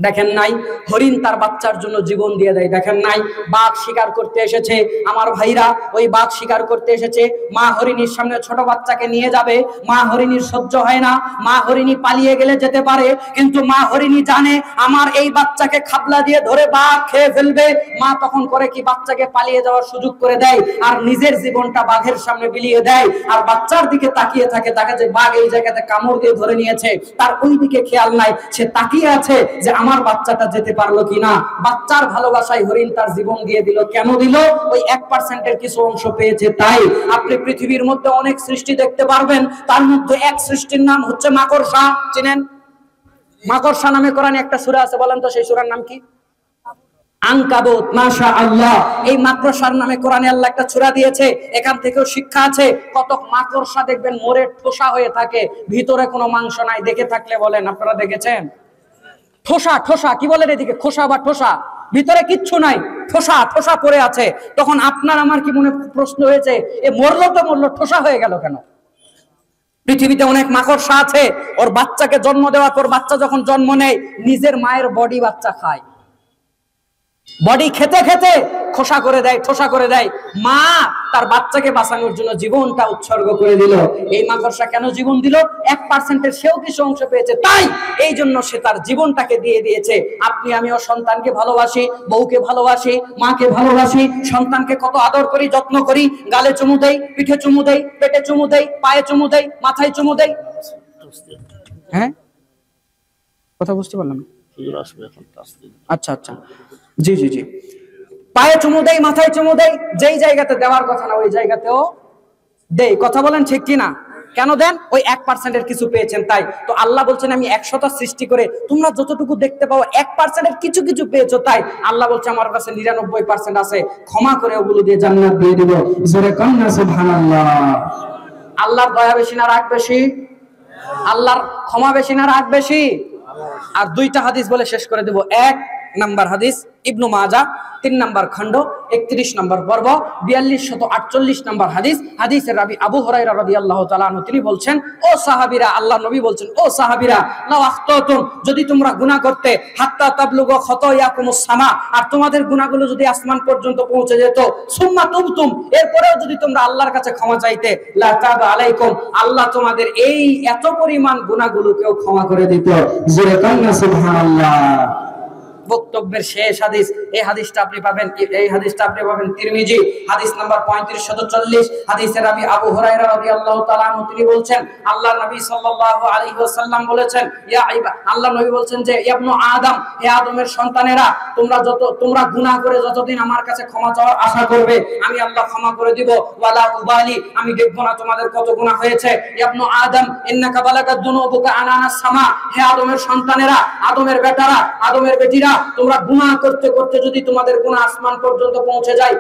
Speaker 1: দেখেন নাই, হরিণ তার বাচ্চার জন্য জীবন দিয়ে দেয়। দেখেন নাই, বাঘ শিকার করতে এসেছে, আমার ভাইরা, ওই বাঘ শিকার করতে এসেছে, মা হরিণীর সামনে ছোট বাচ্চাকে নিয়ে যাবে, মা হরিণীর সহ্য হয় না। মা হরিণী পালিয়ে গেলে যেতে পারে, কিন্তু মা হরিণী জানে আমার এই বাচ্চাকে খাবলা দিয়ে ধরে বাঘ খেয়ে ফেলবে। মা তখন করে কি, বাচ্চাকে পালিয়ে যাওয়ার সুযোগ করে দেয় আর নিজের জীবনটা বাঘের সামনে বিলিয়ে দেয়। আর বাচ্চার দিকে তাকিয়ে থাকে, তাকে যে বাঘ এই জায়গাতে কামড় দিয়ে ধরে নিয়েছে, তার ওই দিকে খেয়াল নাই, সে তাকিয়ে আছে যে আমার বাচ্চাটা যেতে পারলো কিনা। বাচ্চার ভালোবাসায় হরিণ তার জীবন দিয়ে দিল। কেন দিল? ওই 1% এর কিছু অংশ পেয়েছে। তাই আপনি পৃথিবীর মধ্যে অনেক সৃষ্টি দেখতে পারবেন, তার মধ্যে এক সৃষ্টির নাম হচ্ছে মাকড়সা। চিনেন? মাকড়সা নামে কোরআনে একটা সূরা আছে, বলেন তো সেই সূরার নাম কি? আনকাবুত। মাশাআল্লাহ, এই মাকড়সার নামে কোরআনে আল্লাহ একটা সূরা দিয়েছে। এখান থেকেও শিক্ষা আছে। কত মাকড়সা দেখবেন মরে ঠোসা হয়ে থাকে, ভিতরে কোনো মাংস নাই। দেখে থাকলে বলেন, আপনারা দেখেছেন? ঠোসা ঠোসা কি বলেন এদিকে, খোসা বা ঠোসা, ভিতরে কিচ্ছু নাই, ঠোসা ঠোসা পড়ে আছে। তখন আপনার আমার কি মনে প্রশ্ন হয়েছে, এ মরলো তো মরলো, ঠোসা হয়ে গেল কেন? পৃথিবীতে অনেক মাকড়সা আছে, ওর বাচ্চাকে জন্ম দেওয়ার পর বাচ্চা যখন জন্ম নেয় নিজের মায়ের বডি বাচ্চা খায়, বডি খেতে খেতে খোসা করে দেয়, ঠোসা করে দেয়। মা তার বাচ্চাকে বাঁচানোর জন্য জীবনটা উৎসর্গ করে দিল। এই মাকড়সা কেন জীবন দিল? 1% সেও কিছু অংশ পেয়েছে, তাই এই জন্য সে তার জীবনটাকে দিয়ে দিয়েছে। আপনি আমিও সন্তানকে ভালোবাসি, বউকে ভালোবাসি, মাকে ভালোবাসি, সন্তানকে কত আদর করি, যত্ন করি, গালে চুমু দেই, পিঠে চুমু দেই, পেটে চুমু দেই, পায়ে চুমু দেই, মাথায় চুমু দেই। হ্যাঁ, কথা বুঝতে পারলাম। আচ্ছা আচ্ছা, জি জি জি, পায়ে চুমু দেই, মাথায় চুমু দেই, যেই জায়গাতে দেওয়ার কথা না ওই জায়গাতেও দেই। কথা বলেন ঠিক কিনা? কেন দেন? ওই 1% কিছু পেয়েছেন তাই। তো আল্লাহ বলছেন আমি 100টা সৃষ্টি করে তোমরা যতটুকু দেখতে পাও 1% কিছু কিছু পেয়েছো, তাই আল্লাহ বলছে আমার কাছে 99% আছে, ক্ষমা করে ওগুলো দিয়ে জান্নাত দিয়ে দিব। জোরে কন্না সুবহানাল্লাহ। আল্লাহর দয়া বেশি না রাগ বেশি? আল্লাহর ক্ষমা বেশি না রাগ বেশি? আর দুইটা হাদিস বলে শেষ করে দেব। 1 নাম্বার হাদিস ইবনু মাজাহ 3 নাম্বার খণ্ড 31 নম্বর পর্ব 4248 নম্বর হাদিস। হাদিসের রাবী আবু হুরায়রা রাদিয়াল্লাহু তাআলা আনহু তিনি বলছেন, ও সাহাবীরা, আল্লাহ নবী বলছেন, ও সাহাবীরা, লাউ আখতাতুম, যদি তোমরা গুনাহ করতে, হাত্তা তাবলুগু খাতায়াকুমুস সামা, আর তোমাদের গুনাহগুলো যদি আসমান পর্যন্ত পৌঁছে যেত, সুম্মা তুবতুম, এরপরেও যদি তোমরা আল্লাহর কাছে ক্ষমা চাইতে, লা তাবা আলাইকুম, আল্লাহ তোমাদের এই এত পরিমাণ গুনাহগুলোকেও ক্ষমা করে দিত। জোরে কান্না সুবহানাল্লাহ। বক্তব্যের শেষ হাদিস, এই হাদিসটা আপনি পাবেন, এই হাদিসটা আপনি পাবেন তিরমিজি হাদিস নাম্বার 3540। হাদিসের রাবী আবু হুরায়রা রাদিয়াল্লাহু তাআলা আনহু তিনি বলছেন, আল্লাহর নবী সাল্লাল্লাহু আলাইহি ওয়াসাল্লাম বলেছেন, আল্লাহ নবী বলছেন যে ইবনু আদম, হে আদমের সন্তানেরা, তোমরা গুনাহ করে যতদিন আমার কাছে ক্ষমা চাওয়ার আশা করবে আমি আল্লাহ ক্ষমা করে দিব। ওয়ালা উবালি, আমি দেখব না তোমাদের কত গুনাহ হয়েছে। ইবনু আদম ইন্নাকা বালাগাত দুনুবুকা আনানাস সামা, হে আদমের সন্তানেরা, আদমের বেটারা, আদমের বেটিরা, তোমরা গুনাহ করতে করতে যদি তোমাদের গুনাহ আসমান পর্যন্ত পৌঁছে যায়,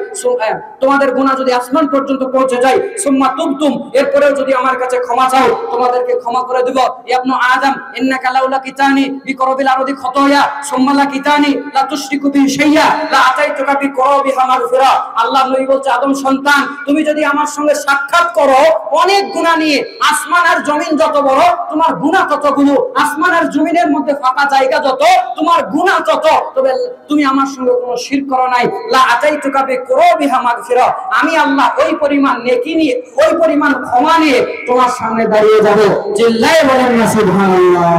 Speaker 1: তোমাদের গুনাহ যদি আসমান পর্যন্ত পৌঁছে যায়, সুম্মা তুবতুম, এরপরেও যদি আমার কাছে ক্ষমা চাও তোমাদেরকে ক্ষমা করে দেব। ইবনু আদম ইন্নাকা লাউলা কিতানি বিকরবিল আরদি খতায়া সুম্মা লা কিতানি লা তুশরিকু বি শাইয়া লা আতাইতুকা বিকরবিহা মাগফিরা। আল্লাহ নবী বলছে, আদম সন্তান, তুমি যদি আমার সঙ্গে সাক্ষাৎ করো অনেক গুনাহ নিয়ে, আসমান আর জমিন যত বড় তোমার গুনাহ ততগুলো, আসমান আর জমিনের মধ্যে ফাঁকা জায়গা যত তোমার গুনাহ তত, তবে তুমি আমার সঙ্গে কোনো শিরক করো নাই। লা আতাইতুকা বিকরবিহা মাগফিরা, আমি আল্লাহ ওই পরিমাণ নেকি নিয়ে, ওই পরিমাণ ক্ষমা নিয়ে তোমার সামনে দাঁড়িয়ে যাব। চিল্লায়ে বলেন না সুবহানাল্লাহ।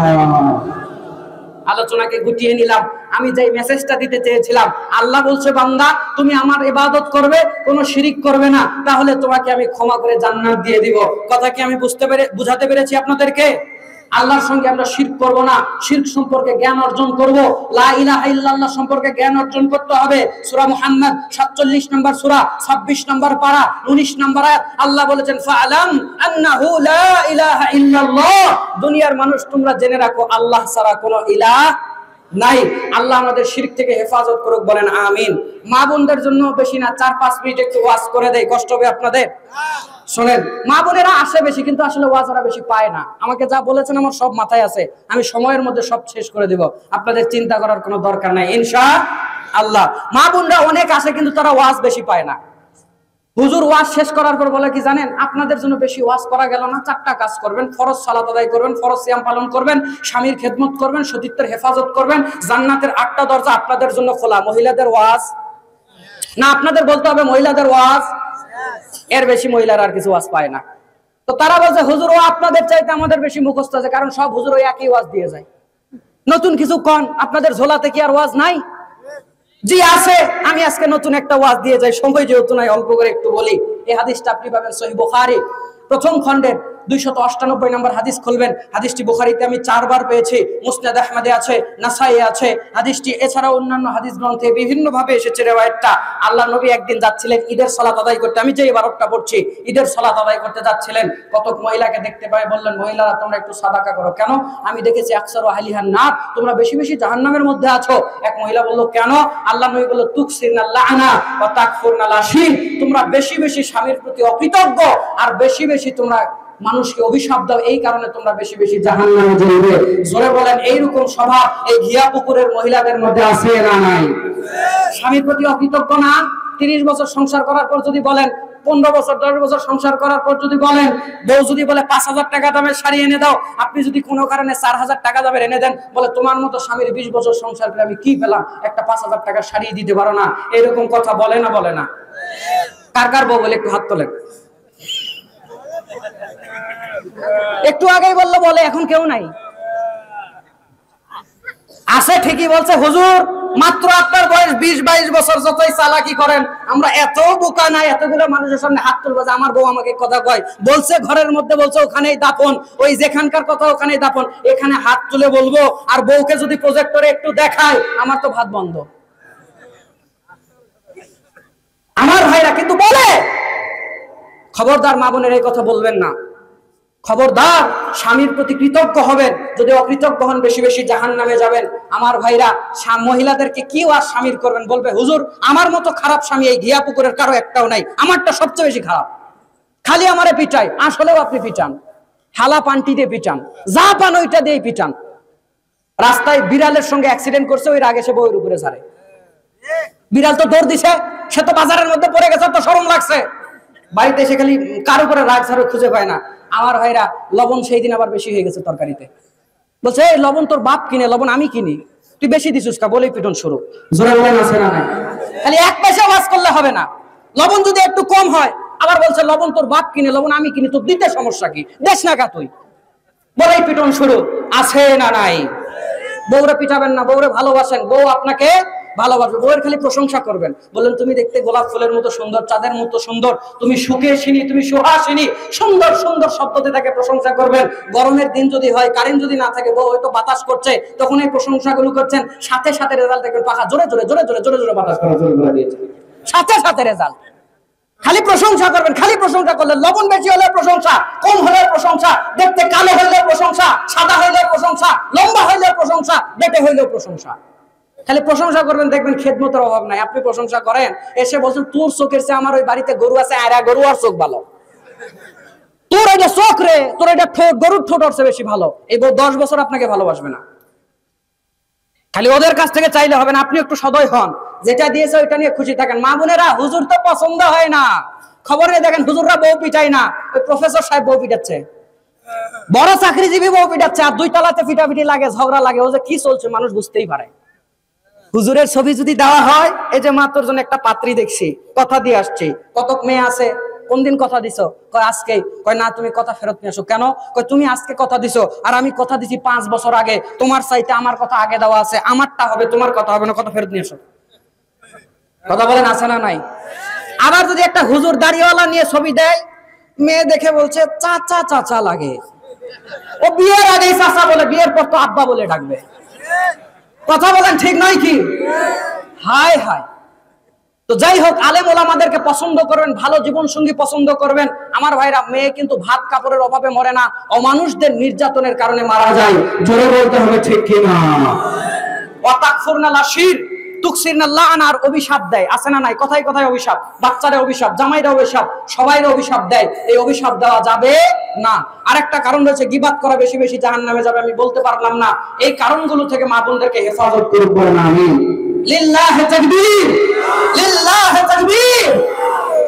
Speaker 1: আলোচনাকে গুটিয়ে নিলাম। আমি যেই মেসেজটা দিতে চেয়েছিলাম, আল্লাহ বলছে বান্দা তুমি আমার ইবাদত করবে, কোনো শিরিক করবে না, তাহলে তোমাকে আমি ক্ষমা করে জান্নাত দিয়ে দিব। কথা কি আমি বুঝাতে পেরেছি আপনাদেরকে? আল্লাহর সঙ্গে আমরা শিরক করব না, শিরক সম্পর্কে জ্ঞান অর্জন করব, লা ইলাহা ইল্লাল্লাহ সম্পর্কে জ্ঞান অর্জন করতে হবে। সূরা মুহাম্মদ 47 নম্বর সূরা 26 নম্বর পারা 19 নম্বর আয়াত আল্লাহ বলেছেন, ফাআলাম আন্নাহু লা ইলাহা ইল্লাল্লাহ, দুনিয়ার মানুষ তোমরা জেনে রাখো আল্লাহ ছাড়া কোনো ইলাহ নাই। আল্লাহ আমাদের শিরক থেকে হেফাজত করুক, বলেন আমিন। মা বোনদের জন্য বেশি না 4-5 মিনিট একটু ওয়াজ করে দেই, কষ্ট হবে আপনাদের। শোনেন, মা বোনেরা আসে বেশি, কিন্তু আসলে ওয়াজরা বেশি পায় না। আমাকে যা বলেছেন আমার সব মাথায় আছে, আমি সময়ের মধ্যে সব শেষ করে দিব, আপনাদের চিন্তা করার কোনো দরকার নাই ইনশাআল্লাহ। মা বোনরা অনেক আসে কিন্তু তারা ওয়াজ বেশি পায় না। হুজুর ওয়াজ শেষ করার পর বলে কি জানেন, আপনাদের জন্য বেশি ওয়াজ করা গেল না, 4টা কাজ করবেন, ফরজ সালাত আদায় করবেন, ফরজ সিয়াম পালন করবেন, স্বামীর খেদমত করবেন, সতীত্বের হেফাজত করবেন, জান্নাতের 8টা দরজা আপনাদের জন্য খোলা। মহিলাদের ওয়াজ না, আপনাদের বলতে হবে মহিলাদের ওয়াজ, এর বেশি মহিলারা আর কিছু ওয়াজ পায় না। তো তারা বলছে হুজুর ও আপনাদের চাইতে আমাদের বেশি মুখস্থ আছে, কারণ সব হুজুর ওই একই ওয়াজ দিয়ে যায়, নতুন কিছু কোন আপনাদের ঝোলাতে কি আর ওয়াজ নাই? জি আছে, আমি আজকে নতুন একটা ওয়াজ দিয়ে যাই, সময় যেহেতু নাই অল্প করে একটু বলি। এই হাদিসটা আপনি পাবেন সহিহ বুখারী প্রথম খণ্ডের 298 নম্বর হাদিস খুলবেন। হাদিসটি বুখারীতে আমি 4 বার পেয়েছি, মুসনাদ আহমদে আছে, নাসাইয়ে আছে হাদিসটি, এছাড়াও অন্যান্য হাদিস গ্রন্থে বিভিন্ন ভাবে এসেছে রিওয়ায়াতটা। আল্লাহ নবী একদিন যাচ্ছিলেন ঈদের সালাত আদায় করতে, আমি যে ইবারতটা পড়ছি ঈদের সালাত আদায় করতে যাচ্ছিলেন, কতক মহিলাকে দেখতে পায়, বললেন মহিলারা তোমরা একটু সাদাকা করো। কেন? আমি দেখেছি আকসারু আহলিহান নার, তোমরা বেশি বেশি জাহান্নামের মধ্যে আছো। এক মহিলা বলল কেন? আল্লাহ নবী বলল তুকসিরনা লাআনা ওয়া তাকফুরনা লাশিন, তোমরা বেশি বেশি স্বামীর প্রতি অকৃতজ্ঞ আর বেশি বেশি তোমরা মানুষকে অভিশাপ দাও, এই কারণে তোমরা বেশি বেশি জাহান্নামে জ্বলবে। জোরে বলেন এইরকম স্বভাব এই ঘিয়া পুকুরের মহিলাদের মধ্যে আছে না নাই? স্বামীর প্রতি অকৃতজ্ঞ না, 30 বছর সংসার করার পর যদি বলেন, 15 বছর 10 বছর সংসার করার পর যদি বলেন, বউ যদি বলে 5000 টাকা দামের শাড়ি এনে দাও, আপনি যদি কোনো কারণে 4000 টাকা দামের এনে দেন, বলে তোমার মতো স্বামীর 20 বছর সংসার করে আমি কি পেলাম, একটা 5000 টাকার শাড়ি দিতে পারো না, এরকম কথা বলে না বলে না? কার কার বউ বলে একটু হাত তোলেন। একটু আগেই বললো বলে, এখন কেউ নাই। আছে ঠিকই বলছে, হুজুর মাত্র আপনার বয়স 20-22 বছর, যতই চালাকি করেন আমরা এত বোকা নাই, এতগুলো মানুষের সামনে হাত তুলবো যে আমার বউ আমাকে কথা কয়, বলছে ঘরের মধ্যে, বলছে ওখানেই দাফন, ওই যেখানকার কথা ওখানেই দাফন, এখানে হাত তুলে বলবো আর বউকে যদি প্রজেক্টরে একটু দেখায় আমার তো ভাত বন্ধ। আমার ভাইরা কিন্তু বলে, খবরদার মা বোনের এই কথা বলবেন না, খবরদার স্বামীর প্রতি কৃতজ্ঞ হবেন, যদি অকৃতজ্ঞ হন বেশি বেশি জাহান্নামে যাবেন। আমার ভাইরা মহিলাদেরকে কি আর স্বামীর করবেন, বলবে হুজুর আমার মতো খারাপ স্বামী এই ঘিয়া পুকুরের কারো একটাও নাই, আমারটা সবচেয়ে বেশি খারাপ, খালি আমারে পিটাই। আসলেও আপনি পিটান, হালা পান্টি দিয়ে পিটান, যা পান ওইটা দিয়ে পিটান। রাস্তায় বিড়ালের সঙ্গে অ্যাক্সিডেন্ট করছে, ওই আগে সে বউয়ের উপরে ছাড়ে, বিড়াল তো দৌড় দিছে, সে তো বাজারের মধ্যে পড়ে গেছে, তো শরম লাগছে, বাড়িতে এসে খালি কার উপরে রাগ ছাড়ো খুঁজে পায় না। আমার ভাইরা লবণ সেই দিন আবার বেশি হয়ে গেছে তরকারিতে, বলছে এই লবণ তোর বাপ কিনে, লবণ আমি কিনি, তুই বেশি দিছিস কা, বলেই পিটন শুরু। জোরে বলেন আছে না নাই? খালি এক পয়সা ওয়াজ করলে হবে না, লবণ যদি একটু কম হয় আবার বলছে লবণ তোর বাপ কিনে, লবণ আমি কিনি, তোর দিতে সমস্যা কি, দেশ না কা তুই, বলেই পিটন শুরু। আছে না নাই? বউরে পিটাবেন না, বউরে ভালোবাসেন, বউ আপনাকে ভালোবাসবে, বউয়ের খালি প্রশংসা করবেন, বলেন তুমি দেখতে গোলাপ ফুলের মতো সুন্দর, চাঁদের মতো সুন্দর, তুমি সুখেশিনী, তুমি সুহাসিনী, সুন্দর সুন্দর শব্দতে তাকে প্রশংসা করবেন। গরমের দিন যদি হয়, কারেন্ট যদি না থাকে, বউ হয়তো বাতাস করছে, তখন এই প্রশংসাগুলো করছেন, সাথে সাথে রেজাল্ট দেখবেন, পাখা জোরে জোরে জোরে জোরে জোরে জোরে বাতাস করা শুরু করে দিয়েছে, সাথে সাথে রেজাল্ট। খালি প্রশংসা করবেন, খালি প্রশংসা করলে, লবণ বেশি হলে প্রশংসা, কম হলে প্রশংসা, দেখতে কালো হইলে প্রশংসা, সাদা হইলে প্রশংসা, লম্বা হইলে প্রশংসা, বেটে হইলেও প্রশংসা, খালি প্রশংসা করবেন, দেখবেন খেদমতের অভাব নাই। আপনি প্রশংসা করেন, এসে বলছেন তোর চোখের চেয়ে আমার ওই বাড়িতে গরু আছে, আয়রা গরু আর চোখ ভালো, তোর এটা চোখ রে, তোর এটা ঠোঁট, গরুর ঠোঁট ওর চেয়ে বেশি ভালো। এই 10 বছর আপনাকে ভালোবাসবে না। খালি ওদের কাছ থেকে চাইলে হবে না, আপনি একটু সদয় হন, যেটা দিয়েছে ওইটা নিয়ে খুশি থাকেন। মা বোনেরা, হুজুর তো পছন্দ হয় না, খবর নিয়ে দেখেন হুজুররা বউ পিটাই না, ওই প্রফেসর সাহেব বউ পিটাচ্ছে, বড় চাকরিজীবী বউ পিটাচ্ছে, আর 2 তলাতে পিটাপিটি লাগে, ঝগড়া লাগে, ও যে কি চলছে মানুষ বুঝতেই পারে। হুজুরের ছবি যদি দেওয়া হয়, এই যে মা তোর জন্য একটা পাত্রী দেখছি, কথা দিয়ে আসছি, কতক মেয়ে আছে, কোন দিন কথা দিছো, কয় আজকে, কয় না তুমি কথা ফেরত নিয়ে আসো, কেন, কয় তুমি আজকে কথা দিছো, আর আমি কথা দিছি 5 বছর আগে, তোমার চাইতে আমার কথা আগে দেওয়া আছে, আমারটা হবে, তোমার কথা হবে না, কথা ফেরত নিয়ে আসো। কথা বলেন আছে না নাই? আবার যদি একটা হুজুর দাড়িওয়ালা নিয়ে ছবি দেয়, মেয়ে দেখে বলছে চাচা চাচা লাগে, ও বিয়ের আগেই চাচা বলে, বিয়ের পর তো আব্বা বলে ডাকবে। কথা বলেন ঠিক নয় কি? হায় হায়। তো যাই হোক, আলেম ওলামাদেরকে পছন্দ করবেন, ভালো জীবন সঙ্গী পছন্দ করবেন। আমার ভাইরা, মেয়ে কিন্তু ভাত কাপড়ের অভাবে মরে না, অমানুষদের নির্যাতনের কারণে মারা যায়। জোরে বলতে হবে ঠিক কিনা? ওয়াতাকফুরনা লাশির তুকসিরনা লানার অভিশাপ দেয়, আছে না নাই? কথায় কথায় অভিশাপ, বাচ্চারে অভিশাপ, জামাইরা অভিশাপ, সবাইরে অভিশাপ দেয়, এই অভিশাপ দেওয়া যাবে না। আরেকটা কারণ রয়েছে, গীবাত করা বেশি বেশি জাহান্নামে যাবে, আমি বলতে পারলাম না। এই কারণগুলো থেকে মা বোনদেরকে হেফাজত করুন, বলেন আমিন। লিল্লাহি তাকবীর, লিল্লাহি তাকবীর।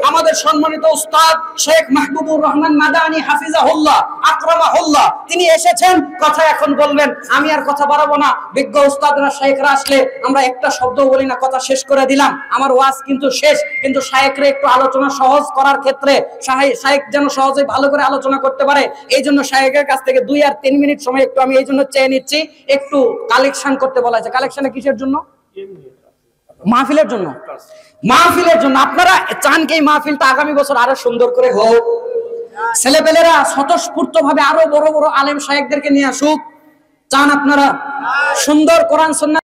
Speaker 1: আমাদের সম্মানিত উস্তাদ শেখ মাহবুবুর রহমান মাদানী হাফিজাহুল্লাহ আকরামাহুল্লাহ, তিনি এসেছেন, কথা এখন বলবেন, আমি আর কথা বাড়াবো না। বিজ্ঞ উস্তাদরা শায়েখরা আসলে আমরা একটা শব্দ বলি না, কথা শেষ করে দিলাম, আমার ওয়াজ কিন্তু শেষ। কিন্তু শায়েখরা একটু আলোচনা সহজ করার ক্ষেত্রে, শায়েখ যেন সহজে ভালো করে আলোচনা করতে পারে, এই জন্য শায়েখের কাছ থেকে 2 আর 3 মিনিট সময় একটু আমি এই জন্য চেয়ে নিচ্ছি, একটু কালেকশন করতে বলা আছে। কালেকশনে কিসের জন্য? মাহফিলের জন্য। মাহফিলের জন্য আপনারা চান কি মাহফিলটা আগামী বছর আরো সুন্দর করে হোক, ছেলেপেলেরা স্বতঃস্ফূর্ত ভাবে আরো বড় বড় আলেম শায়েখদেরকে নিয়ে আসুক, চান আপনারা সুন্দর কোরআন সুন্নাহ